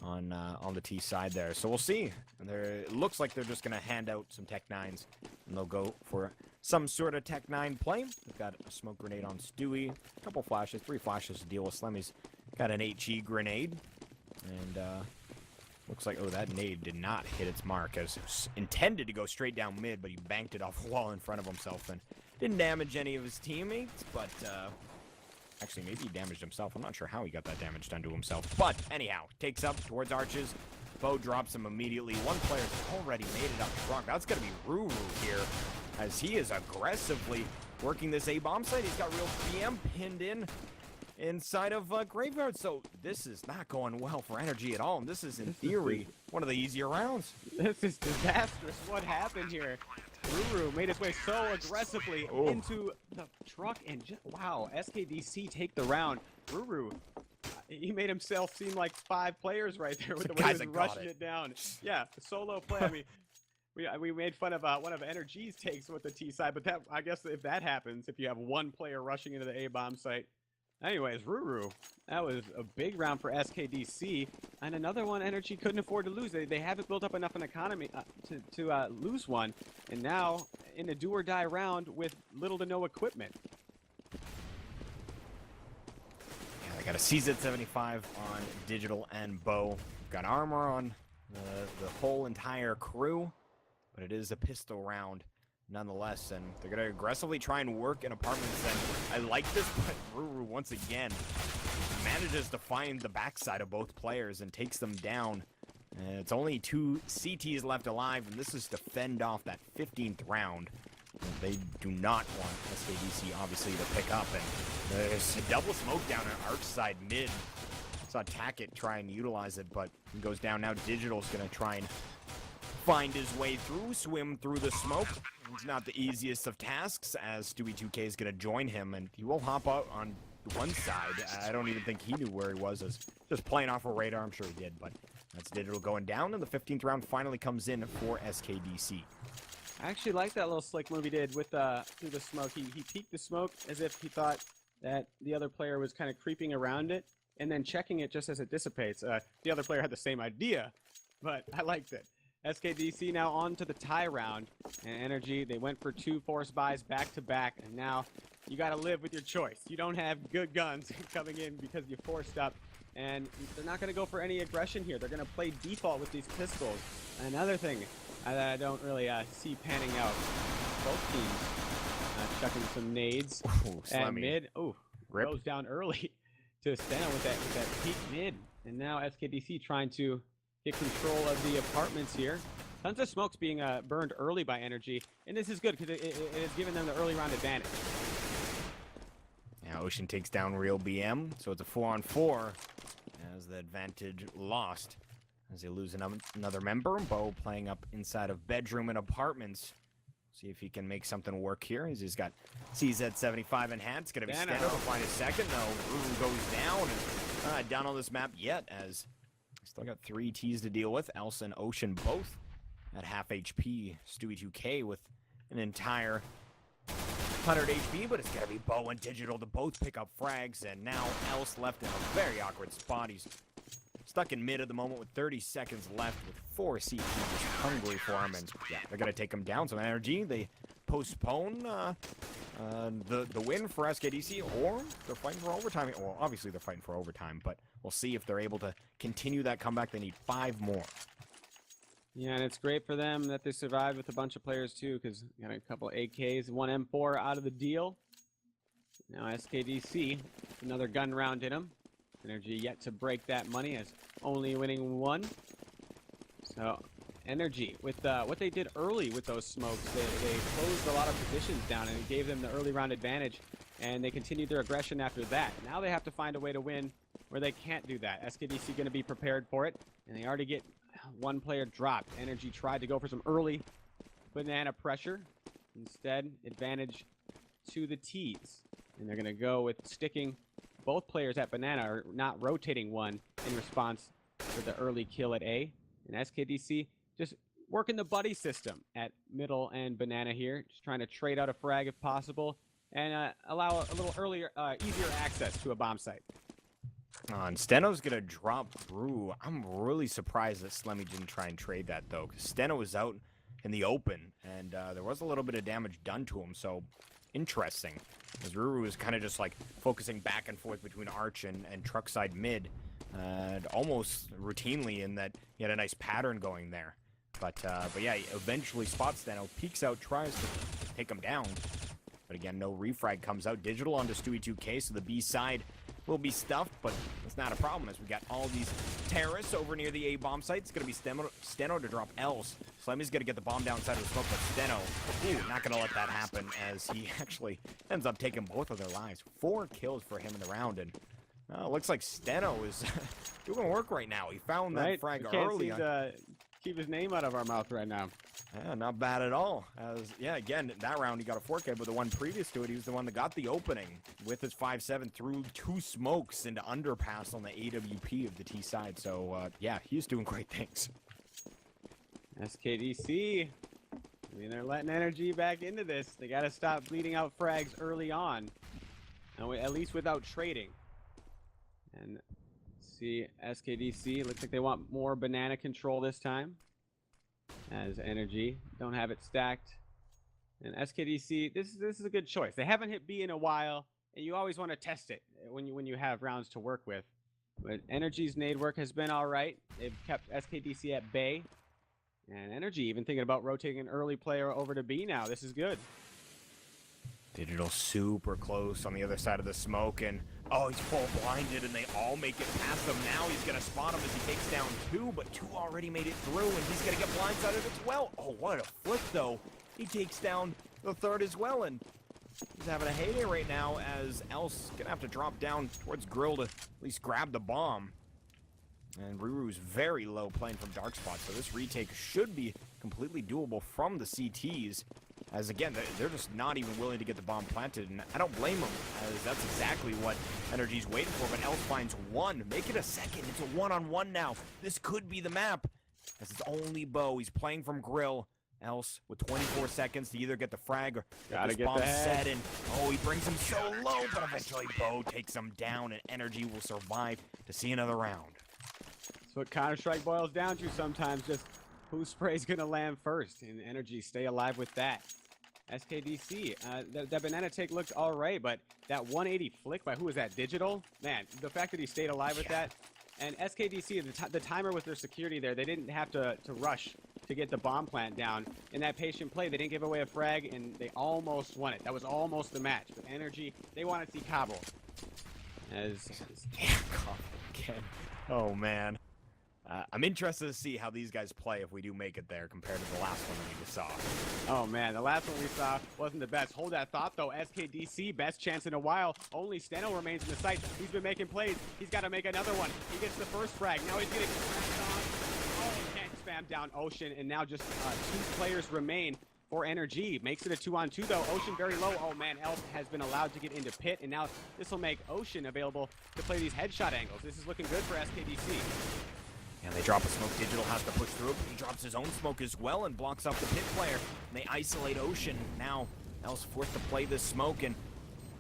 on the T side there. So we'll see. It looks like they're just going to hand out some Tech 9s, and they'll go for some sort of Tech 9 play. They've got a smoke grenade on Stewie, a couple flashes, 3 flashes to deal with. Slemmy's got an HE grenade, and looks like, oh, that nade did not hit its mark, as it was intended to go straight down mid, but he banked it off the wall in front of himself and didn't damage any of his teammates, but actually, maybe he damaged himself. I'm not sure how he got that damage done to himself, but anyhow, takes up towards arches. Bo drops him immediately. One player's already made it up front. That's going to be Ruru here, as he is aggressively working this A-bomb site. He's got Real BM pinned in inside of Graveyard, so this is not going well for NRG at all, and this is, in theory, one of the easier rounds. This is disastrous. What happened here? Ruru made his way so aggressively into the truck, and just, wow, SKDC take the round. Ruru, he made himself seem like 5 players right there with the way he was rushing it down. Yeah, solo play. I mean, we made fun of one of NRG's takes with the T side, but that, I guess if that happens, if you have 1 player rushing into the A-bomb site. Anyways, Ruru, that was a big round for SKDC, and another one NRG couldn't afford to lose. They haven't built up enough an economy to lose one, and now in a do-or-die round with little to no equipment. Yeah, they got a CZ75 on Digital and Bo. Got armor on the whole entire crew, but it is a pistol round nonetheless, and they're going to aggressively try and work in apartments. And I like this, but Ruru once again manages to find the backside of both players and takes them down. It's only 2 CTs left alive, and this is to fend off that 15th round. They do not want SKDC obviously to pick up, and there's a double smoke down on arch side mid. Saw Tackett try and utilize it, but it goes down. Now Digital's going to try and find his way through, swim through the smoke. It's not the easiest of tasks, as Stewie 2K is going to join him, and he will hop out on one side. I don't even think he knew where he was, as just playing off a radar. I'm sure he did, but that's Digital going down, and the 15th round finally comes in for SKDC. I actually like that little slick move he did with through the smoke. He peeked the smoke as if he thought that the other player was kind of creeping around it and then checking it just as it dissipates. The other player had the same idea, but I liked it. SKDC now on to the tie round, and NRG, they went for 2 force buys back to back, and now you got to live with your choice. You don't have good guns coming in because you forced up, and they're not going to go for any aggression here. They're going to play default with these pistols. Another thing I don't really see panning out. Both teams chucking some nades at mid. Oh, goes down early to Steno with that peak mid, and now SKDC trying to get control of the apartments here. Tons of smokes being burned early by NRG, and this is good because it has given them the early round advantage. Now Ocean takes down Real BM, so it's a 4-on-4 as the advantage lost as they lose another member. Bo playing up inside of bedroom and apartments. See if he can make something work here. He's got CZ75 in hand. It's going to be Steno to find a second. No, Ruru goes down and down on this map yet as still got 3 Ts to deal with. Elsa and Ocean both at half HP. Stewie 2K with an entire 100 HP, but it's going to be Bo and Digital to both pick up frags, and now Else left in a very awkward spot. He's stuck in mid at the moment with 30 seconds left with 4 CTs hungry for him, and yeah, they're going to take him down. So NRG, they postpone the win for SKDC, or they're fighting for overtime. Well, obviously they're fighting for overtime, but we'll see if they're able to continue that comeback. They need 5 more. Yeah, and it's great for them that they survived with a bunch of players too, because got a couple AKs, 1 M4 out of the deal. Now SKDC, another gun round in them. NRG yet to break that money as only winning 1. So NRG, with what they did early with those smokes, they closed a lot of positions down, and it gave them the early round advantage, and they continued their aggression after that. Now they have to find a way to win where they can't do that. SKDC going to be prepared for it, and they already get 1 player dropped. NRG tried to go for some early banana pressure. Instead, advantage to the Ts, and they're going to go with sticking both players at banana, or not rotating one in response to the early kill at A. And SKDC just working the buddy system at middle and banana here, just trying to trade out a frag if possible, and allow a little earlier, easier access to a bomb site. And Steno's going to drop Brew. I'm really surprised that Slemmy didn't try and trade that, though, because Steno was out in the open, and there was a little bit of damage done to him, so interesting. As Ruru was kind of just like focusing back and forth between Arch and truck side mid, almost routinely, in that he had a nice pattern going there. But yeah, he eventually spots Steno, peeks out, tries to take him down. But again, no refrag comes out. Digital onto Stewie 2K, so the B side will be stuffed, but it's not a problem as we got all these terrorists over near the A bomb site. It's going to be Steno to drop Else. Slemmy's going to get the bomb down side of the smoke, but Steno, not going to let that happen as he actually ends up taking both of their lives. 4 kills for him in the round, and looks like Steno is doing work right now. He found that frag early. Keep his name out of our mouth right now. Yeah, not bad at all. Yeah, again, that round he got a 4K, but the one previous to it, he was the one that got the opening with his 5-7 through 2 smokes into underpass on the AWP of the T side. So, yeah, he's doing great things. SKDC, I mean, they're letting NRG back into this. They got to stop bleeding out frags early on, and at least without trading. And see, SKDC looks like they want more banana control this time, as NRG don't have it stacked. And SKDC, this is a good choice. They haven't hit B in a while, and you always want to test it when you have rounds to work with. But NRG's nade work has been all right. They've kept SKDC at bay, and NRG even thinking about rotating an early player over to B now. This is good. Digital super close on the other side of the smoke, and oh, he's full blinded, and they all make it past him. Now he's gonna spot him as he takes down 2, but 2 already made it through, and he's gonna get blindsided as well. Oh, what a flip though. He takes down the 3rd as well, and he's having a heyday right now as Else gonna have to drop down towards Grill to at least grab the bomb. And Ruru's very low playing from dark spot, so this retake should be completely doable from the CTs. As again, they're just not even willing to get the bomb planted, and I don't blame them, as that's exactly what NRG's waiting for. But Else finds 1, make it a second. It's a 1-on-1 now. This could be the map, as it's only Bo. He's playing from Grill. Else with 24 seconds to either get the frag or Gotta get get this bomb the head. set. And oh, he brings him so low, but eventually Bo takes him down, and NRG will survive to see another round. That's what Counter-Strike boils down to sometimes, just whose spray's gonna land first, and NRG stay alive with that. SKDC, that banana take looked all right, but that 180 flick by who was that, Digital? Man, the fact that he stayed alive with that. And SKDC, the timer with their security there, they didn't have to rush to get the bomb plant down. In that patient play, they didn't give away a frag, and they almost won it. That was almost the match. But NRG, they want to see Cabo. Again. Oh, man. I'm interested to see how these guys play if we do make it there compared to the last one we just saw. Oh, man, the last one we saw wasn't the best. Hold that thought, though. SKDC, best chance in a while. Only Steno remains in the site. He's been making plays. He's got to make another one. He gets the first frag. Now he's getting cracked on. Oh, he can't spam down Ocean, and now just 2 players remain for NRG. Makes it a 2-on-2, though. Ocean very low. Oh, man, Elf has been allowed to get into pit, and now this will make Ocean available to play these headshot angles. This is looking good for SKDC. And they drop a smoke. Digital has to push through it. He drops his own smoke as well and blocks off the pit player. And they isolate Ocean. Now, Else forced to play this smoke. And,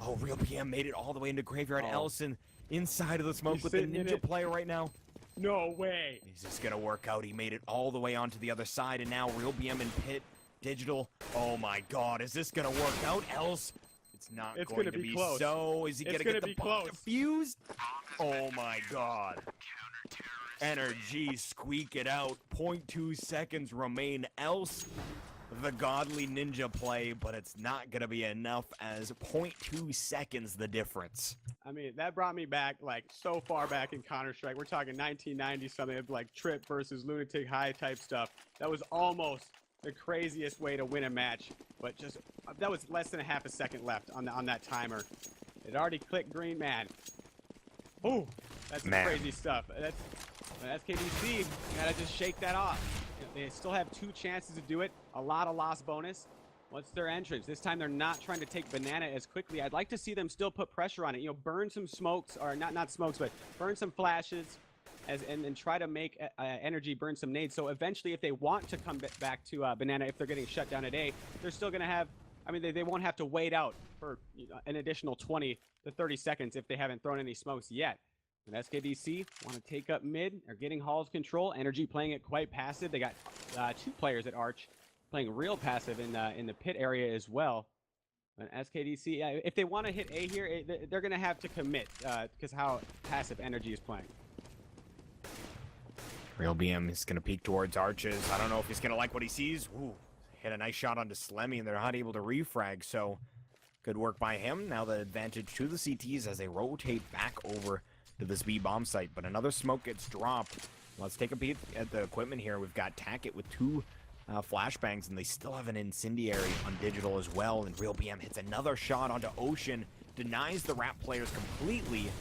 oh, Real PM made it all the way into Graveyard. Ellison inside of the smoke with the Ninja player right now. No way. Is this going to work out? He made it all the way onto the other side. And now Real PM in pit. Digital. Oh, my God. Is this going to work out? Else. It's not going to be close. So, is he going to get the bomb defused? Oh, my God. NRG squeak it out. 0.2 seconds remain. Else the godly ninja play, but it's not going to be enough as 0.2 seconds the difference. I mean, that brought me back, like, so far back in Counter-Strike. We're talking 1990 something, like Trip versus Lunatic High type stuff. That was almost the craziest way to win a match, but just, that was less than a half a second left on that timer. It already clicked green, man. Ooh, that's some crazy stuff. That's SKDC, gotta just shake that off. You know, they still have 2 chances to do it. A lot of loss bonus. What's their entrance? This time they're not trying to take banana as quickly. I'd like to see them still put pressure on it. You know, burn some smokes, or not smokes, but burn some flashes, and try to make NRG burn some nades. So eventually, if they want to come back to banana, if they're getting shut down at A, they're still gonna have. I mean, they won't have to wait out for an additional 20 to 30 seconds if they haven't thrown any smokes yet. And SKDC want to take up mid. They're getting Hall's control. NRG playing it quite passive. They got 2 players at Arch playing real passive in the pit area as well. And SKDC, if they want to hit A here, they're going to have to commit because how passive NRG is playing. Real BM is going to peek towards Arches. I don't know if he's going to like what he sees. Ooh, hit a nice shot onto Slemmy, and they're not able to refrag. So good work by him. Now the advantage to the CTs as they rotate back over to this B bomb site, but another smoke gets dropped. Let's take a peek at the equipment here. We've got Tackett with 2 flashbangs, and they still have an incendiary on Digital as well. And Real BM hits another shot onto Ocean, denies the Rap players completely,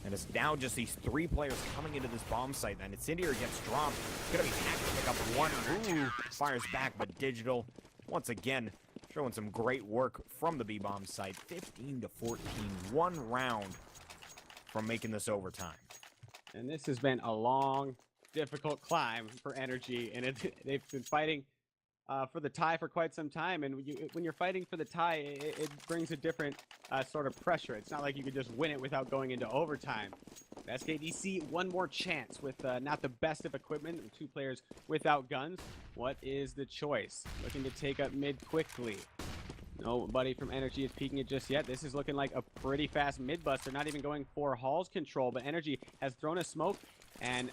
and it's now just these 3 players coming into this bomb site. And incendiary gets dropped. It's gonna be Tackett to pick up 1. Ooh, fires back, but Digital once again showing some great work from the B bomb site. 15 to 14, 1 round from making this overtime. And this has been a long, difficult climb for NRG, and they've been fighting for the tie for quite some time. And when you're fighting for the tie, it brings a different sort of pressure. It's not like you could just win it without going into overtime. SKDC, one more chance with not the best of equipment, 2 players without guns. What is the choice? Looking to take up mid quickly. Nobody from NRG is peeking it just yet. This is looking like a pretty fast mid bust. They're not even going for Hall's control, but NRG has thrown a smoke, and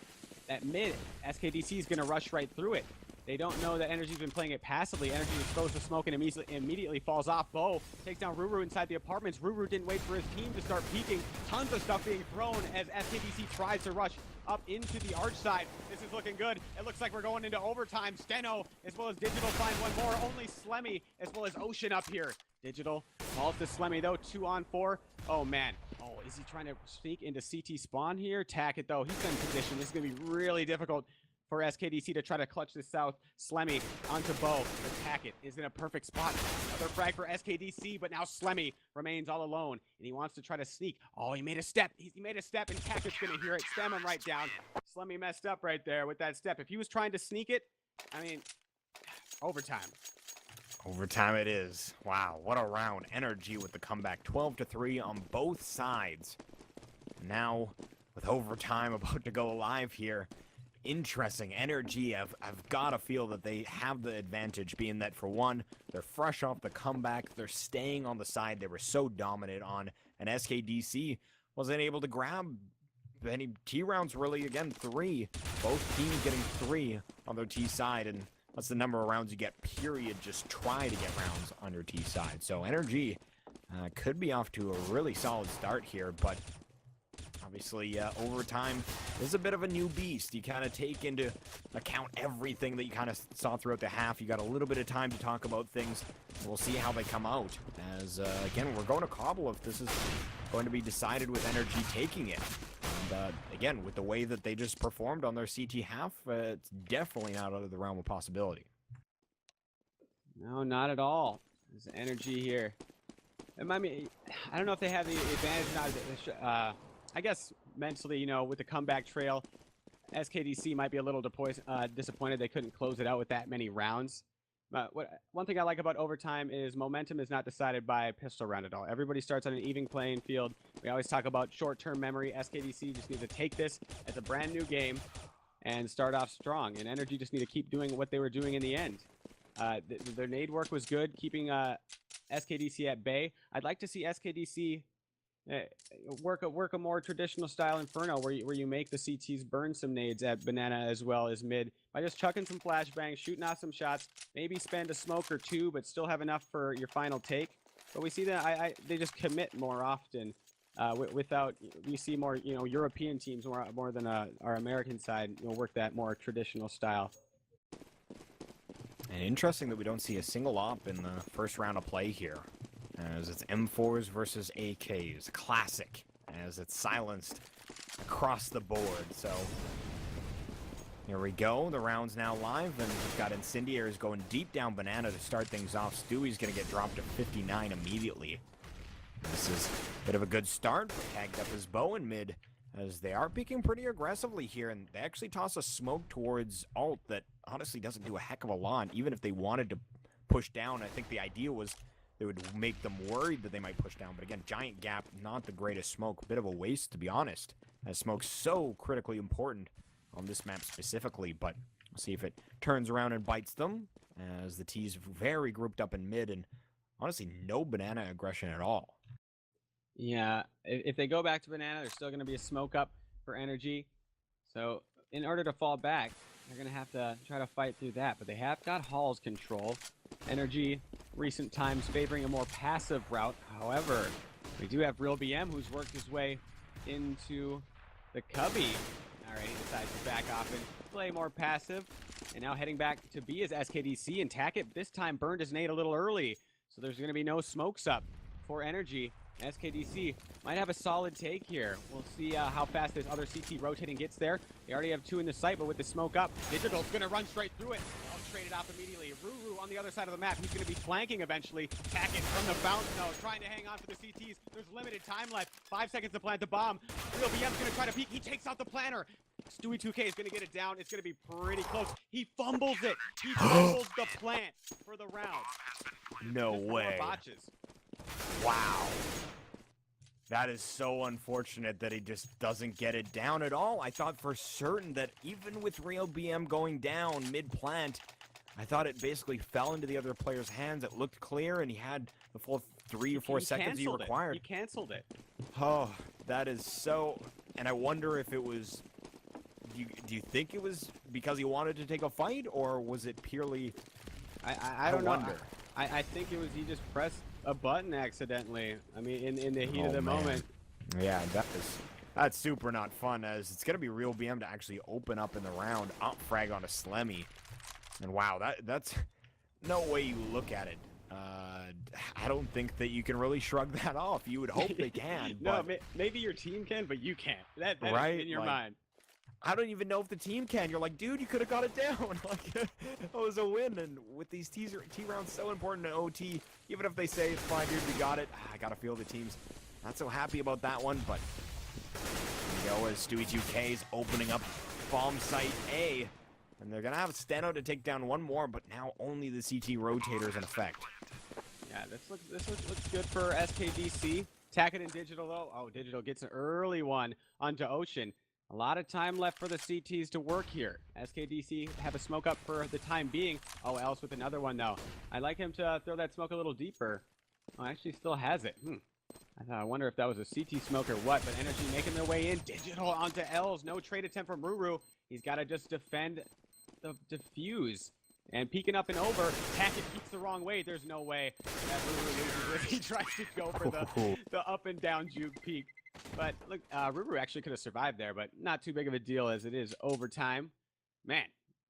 that mid, SKDC is going to rush right through it. They don't know that NRG's been playing it passively. NRG just throws the smoke and immediately falls off. Bo takes down Ruru inside the apartments. Ruru didn't wait for his team to start peeking. Tons of stuff being thrown as SKDC tries to rush up into the arch side. This is looking good. It looks like we're going into overtime. Steno as well as Digital find one more. Only Slemmy as well as Ocean up here. Digital calls to Slemmy though. 2-on-4. Oh man. Oh, is he trying to sneak into CT spawn here? Tackett though. He's in position. This is going to be really difficult for SKDC to try to clutch this south. Slemmy onto Bo. But Tackett is in a perfect spot. Another frag for SKDC, but now Slemmy remains all alone, and he wants to try to sneak. Oh, he made a step. He made a step, and Tackett's going to hear it. Spam him right down. Slemmy messed up right there with that step. If he was trying to sneak it, I mean, Overtime. Overtime it is. Wow, what a round. NRG with the comeback. 12-3 on both sides. Now, with overtime about to go live here, interesting. NRG, I've got to feel that they have the advantage, being that, for one, they're fresh off the comeback. They're staying on the side they were so dominant on. And SKDC wasn't able to grab any T rounds, really. Again, 3. Both teams getting 3 on their T side. And that's the number of rounds you get, period. Just try to get rounds on your T side. So NRG could be off to a really solid start here, but obviously, overtime is a bit of a new beast. You kind of take into account everything that you kind of saw throughout the half. You got a little bit of time to talk about things. We'll see how they come out. As, again, we're going to cobble if this is going to be decided with NRG taking it. And, again, with the way that they just performed on their CT half, it's definitely not out of the realm of possibility. No, not at all. There's energy here. I mean, I don't know if they have the advantage now. I guess mentally, you know, with the comeback trail, SKDC might be a little disappointed they couldn't close it out with that many rounds. But one thing I like about overtime is momentum is not decided by a pistol round at all. Everybody starts on an even playing field. We always talk about short-term memory. SKDC just needs to take this as a brand new game and start off strong. And NRG just need to keep doing what they were doing in the end. Their nade work was good, keeping SKDC at bay. I'd like to see SKDC work a more traditional style Inferno where you make the CTs burn some nades at banana as well as mid by just chucking some flashbangs, shooting off some shots, maybe spend a smoke or 2, but still have enough for your final take. But we see that they just commit more often. Without, we see more, you know, European teams more than our American side, you know, work that more traditional style. And interesting that we don't see a single op in the first round of play here, as it's M4s versus AKs. Classic, as it's silenced across the board. So here we go. The round's now live, and we've got Incendiaries going deep down banana to start things off. Stewie's going to get dropped to 59 immediately. This is a bit of a good start. Tagged up his bow in mid, as they are peeking pretty aggressively here, and they actually toss a smoke towards alt that honestly doesn't do a heck of a lot. Even if they wanted to push down, I think the idea was they would make them worried that they might push down. But again, giant gap, not the greatest smoke. A bit of a waste, to be honest, as smoke's so critically important on this map specifically. But we'll see if it turns around and bites them, as the T's very grouped up in mid, and honestly no banana aggression at all. Yeah, if they go back to banana, there's still going to be a smoke up for energy. So in order to fall back, they're going to have to try to fight through that. But they have got Hall's control. Energy, recent times favoring a more passive route. However, we do have Real BM, who's worked his way into the cubby. All right, he decides to back off and play more passive. And now heading back to B is SKDC, and Tackett this time burned his nade a little early. So there's going to be no smokes up for energy. SKDC might have a solid take here. We'll see how fast this other CT rotating gets there. They already have 2 in the site, but with the smoke up, Digital's going to run straight through it. I'll trade it off immediately. Ruru on the other side of the map. He's going to be flanking eventually. Tackett from the fountain, though, trying to hang on to the CTs. There's limited time left. 5 seconds to plant the bomb. Real BM's going to try to peek. He takes out the planter. Stewie 2K is going to get it down. It's going to be pretty close. He fumbles it. He fumbles the plant for the round. No way. Botches. Wow. That is so unfortunate that he just doesn't get it down at all. I thought for certain that even with Real BM going down mid-plant, I thought it basically fell into the other player's hands. It looked clear, and he had the full 3 or 4 seconds he required. He canceled it. Oh, that is so... And I wonder if it was... Do you think it was because he wanted to take a fight, or was it purely... I don't know. I think it was he just pressed a button accidentally. I mean, in the heat of the moment. Yeah, that's super not fun, as it's gonna be Real BM to actually open up in the round, up frag on a Slemmy, and wow, that's no way you look at it. I don't think that you can really shrug that off. You would hope they can. No, but maybe your team can, but you can't. That right? is in your mind. I don't even know if the team can. You're like, dude, you could have got it down. Like, it was a win. And with these T rounds so important in OT, even if they say it's fine, dude, we got it. I gotta feel the team's not so happy about that one. But here we go, as Stewie 2K is opening up bomb site A. And they're gonna have Steno to take down one more, but now only the CT rotators in effect. Yeah, this looks good for SKDC. Tackett and Digital though. Oh, Digital gets an early one onto Ocean. A lot of time left for the CTs to work here. SKDC have a smoke up for the time being. Oh, Else with another one though. I'd like him to throw that smoke a little deeper. Oh, actually still has it. I wonder if that was a CT smoke or what, but NRG making their way in. Digital onto Els. No trade attempt from Ruru. He's got to just defend the defuse. And peeking up and over. Tackett peeks the wrong way. There's no way that Ruru loses if he tries to go for the up and down juke peek. But look, Ruru actually could have survived there, but not too big of a deal as it is overtime. Man,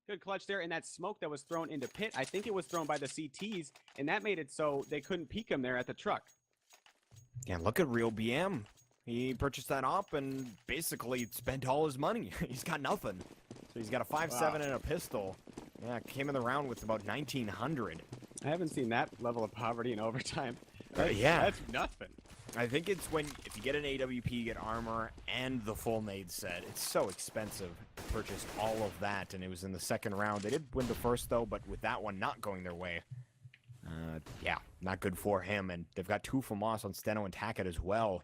good clutch there. And that smoke that was thrown into pit, I think it was thrown by the CTs, and that made it so they couldn't peek him there at the truck. Yeah, look at Real BM. He purchased that op and basically spent all his money. He's got nothing. So he's got a 5.7 and a pistol. Yeah, came in the round with about 1,900. I haven't seen that level of poverty in overtime. Yeah. That's nothing. I think it's when, if you get an AWP, you get armor and the full nade set. It's so expensive to purchase all of that, and it was in the second round. They did win the first, though, but with that one not going their way, yeah, not good for him. And they've got 2 from Moss on Steno and Tackett as well.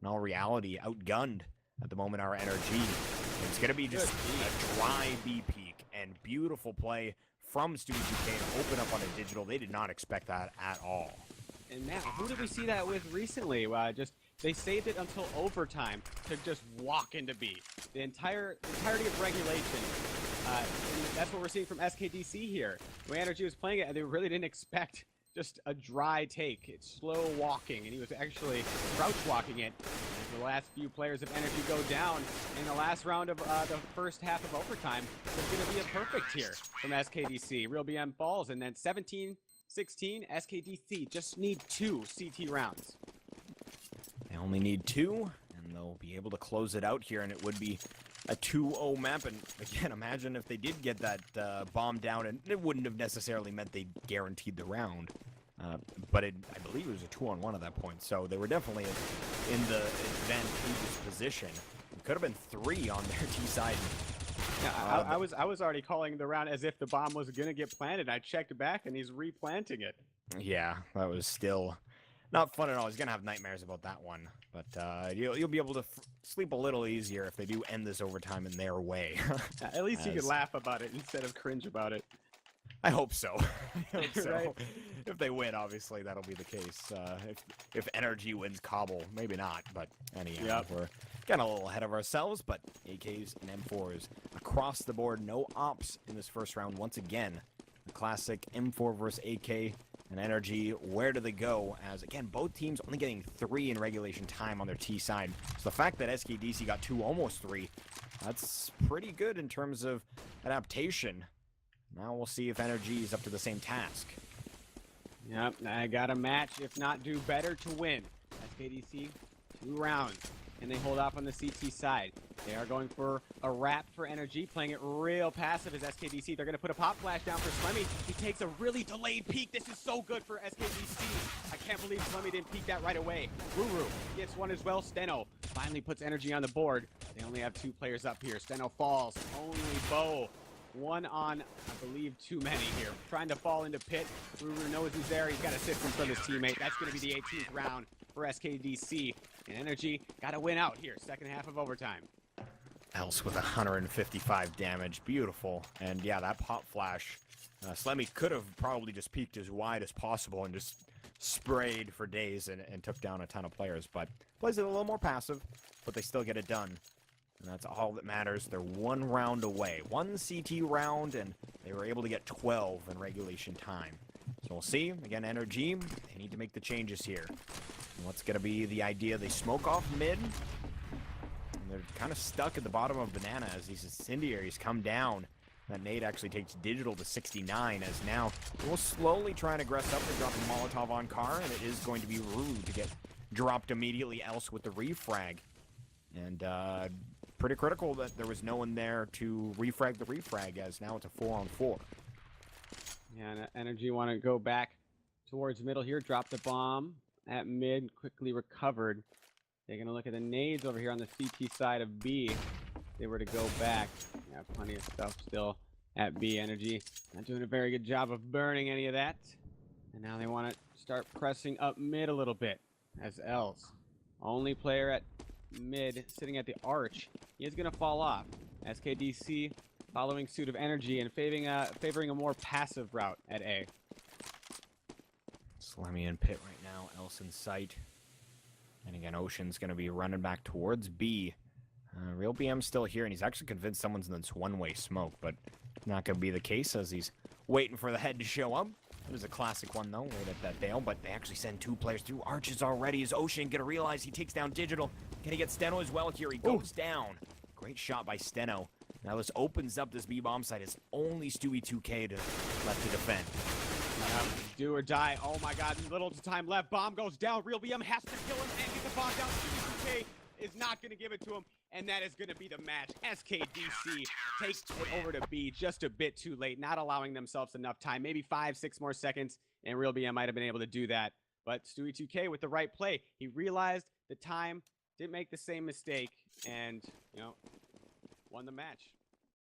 In all reality, outgunned at the moment are NRG. It's going to be just a dry B peak, and beautiful play from Stewie GK to open up on a Digital. They did not expect that at all. And now, who did we see that with recently? They saved it until overtime to just walk into B. The entirety of regulation. That's what we're seeing from SKDC here. The way NRG was playing it, they really didn't expect just a dry take. It's slow walking, and he was actually crouch walking it. As the last few players of NRG go down in the last round of the first half of overtime, it's going to be a perfect here from SKDC. Real BM falls, and then 17-16, SKDC just need 2 CT rounds. They only need 2, and they'll be able to close it out here, and it would be a 2-0 map. And again, imagine if they did get that bomb down, and it wouldn't have necessarily meant they guaranteed the round. But I believe it was a 2-on-1 at that point, so they were definitely in the advantageous position. It could have been 3 on their T side. Yeah, I was already calling the round as if the bomb was gonna get planted. I checked back, and he's replanting it. Yeah, that was still not fun at all. He's gonna have nightmares about that one, but you'll be able to sleep a little easier if they do end this overtime in their way. At least you could laugh about it instead of cringe about it. I hope so. I hope so. Right. If they win, obviously that'll be the case. If NRG wins Cobble, maybe not. But anyhow, we're getting a little ahead of ourselves. But AKs and M4s across the board, no ops in this first round. Once again, the classic M4 versus AK and NRG. Where do they go? As again, both teams only getting 3 in regulation time on their T side. So the fact that SKDC got 2, almost 3, that's pretty good in terms of adaptation. Now we'll see if NRG is up to the same task. Yep, I got a match, if not do better to win. SKDC, 2 rounds, and they hold off on the CT side. They are going for a wrap for NRG, playing it real passive as SKDC. They're going to put a pop flash down for Slemmy. He takes a really delayed peek. This is so good for SKDC. I can't believe Slemmy didn't peek that right away. Ruru gets one as well. Steno finally puts NRG on the board. They only have 2 players up here. Steno falls. Only Bo. 1 on, I believe, too many here. Trying to fall into pit. Ruru knows he's there. He's got assistance from his teammate. That's going to be the 18th round for SKDC. And NRG got to win out here. Second half of overtime. Else with 155 damage. Beautiful. And yeah, that pop flash. Slemmy could have probably just peeked as wide as possible and just sprayed for days and took down a ton of players. But plays it a little more passive, but they still get it done. And that's all that matters. They're 1 round away. 1 CT round, and they were able to get 12 in regulation time. So we'll see. Again, NRG, they need to make the changes here. And what's going to be the idea? They smoke off mid. And they're kind of stuck at the bottom of Banana as these incendiaries come down. That nade actually takes Digital to 69, as now we'll slowly try and aggress up. They're dropping Molotov on Car, and it is going to be rude to get dropped immediately else with the refrag. And pretty critical that there was no one there to refrag the refrag, as now it's a 4-on-4. Yeah, and NRG want to go back towards middle here. Drop the bomb at mid, quickly recovered. Taking a look at the nades over here on the CT side of B. They were to go back. Yeah, plenty of stuff still at B Energy. Not doing a very good job of burning any of that. And now they want to start pressing up mid a little bit as Els. Only player at mid sitting at the arch. He is going to fall off. SKDC following suit of Energy and favoring a more passive route at A. Slammy in pit right now, else in sight. And again, Ocean's going to be running back towards B. Real BM's still here, and he's actually convinced someone's in this one-way smoke, but not going to be the case as he's waiting for the head to show up. It was a classic one, though, right at that bail, but they actually send 2 players through arches already. Is Ocean going to realize he takes down Digital? Can he get Steno as well here? He goes down. Great shot by Steno. Now this opens up this B-bomb site. It's only Stewie 2K left to defend. Do or die. Oh my god, little time left. Bomb goes down. Real BM has to kill him and get the bomb down. Stewie 2K is not going to give it to him, and that is going to be the match. SKDC takes it over to B just a bit too late, not allowing themselves enough time. Maybe 5-6 more seconds, and Real BM might have been able to do that. But Stewie 2K with the right play, he realized the time, didn't make the same mistake, and, you know, won the match.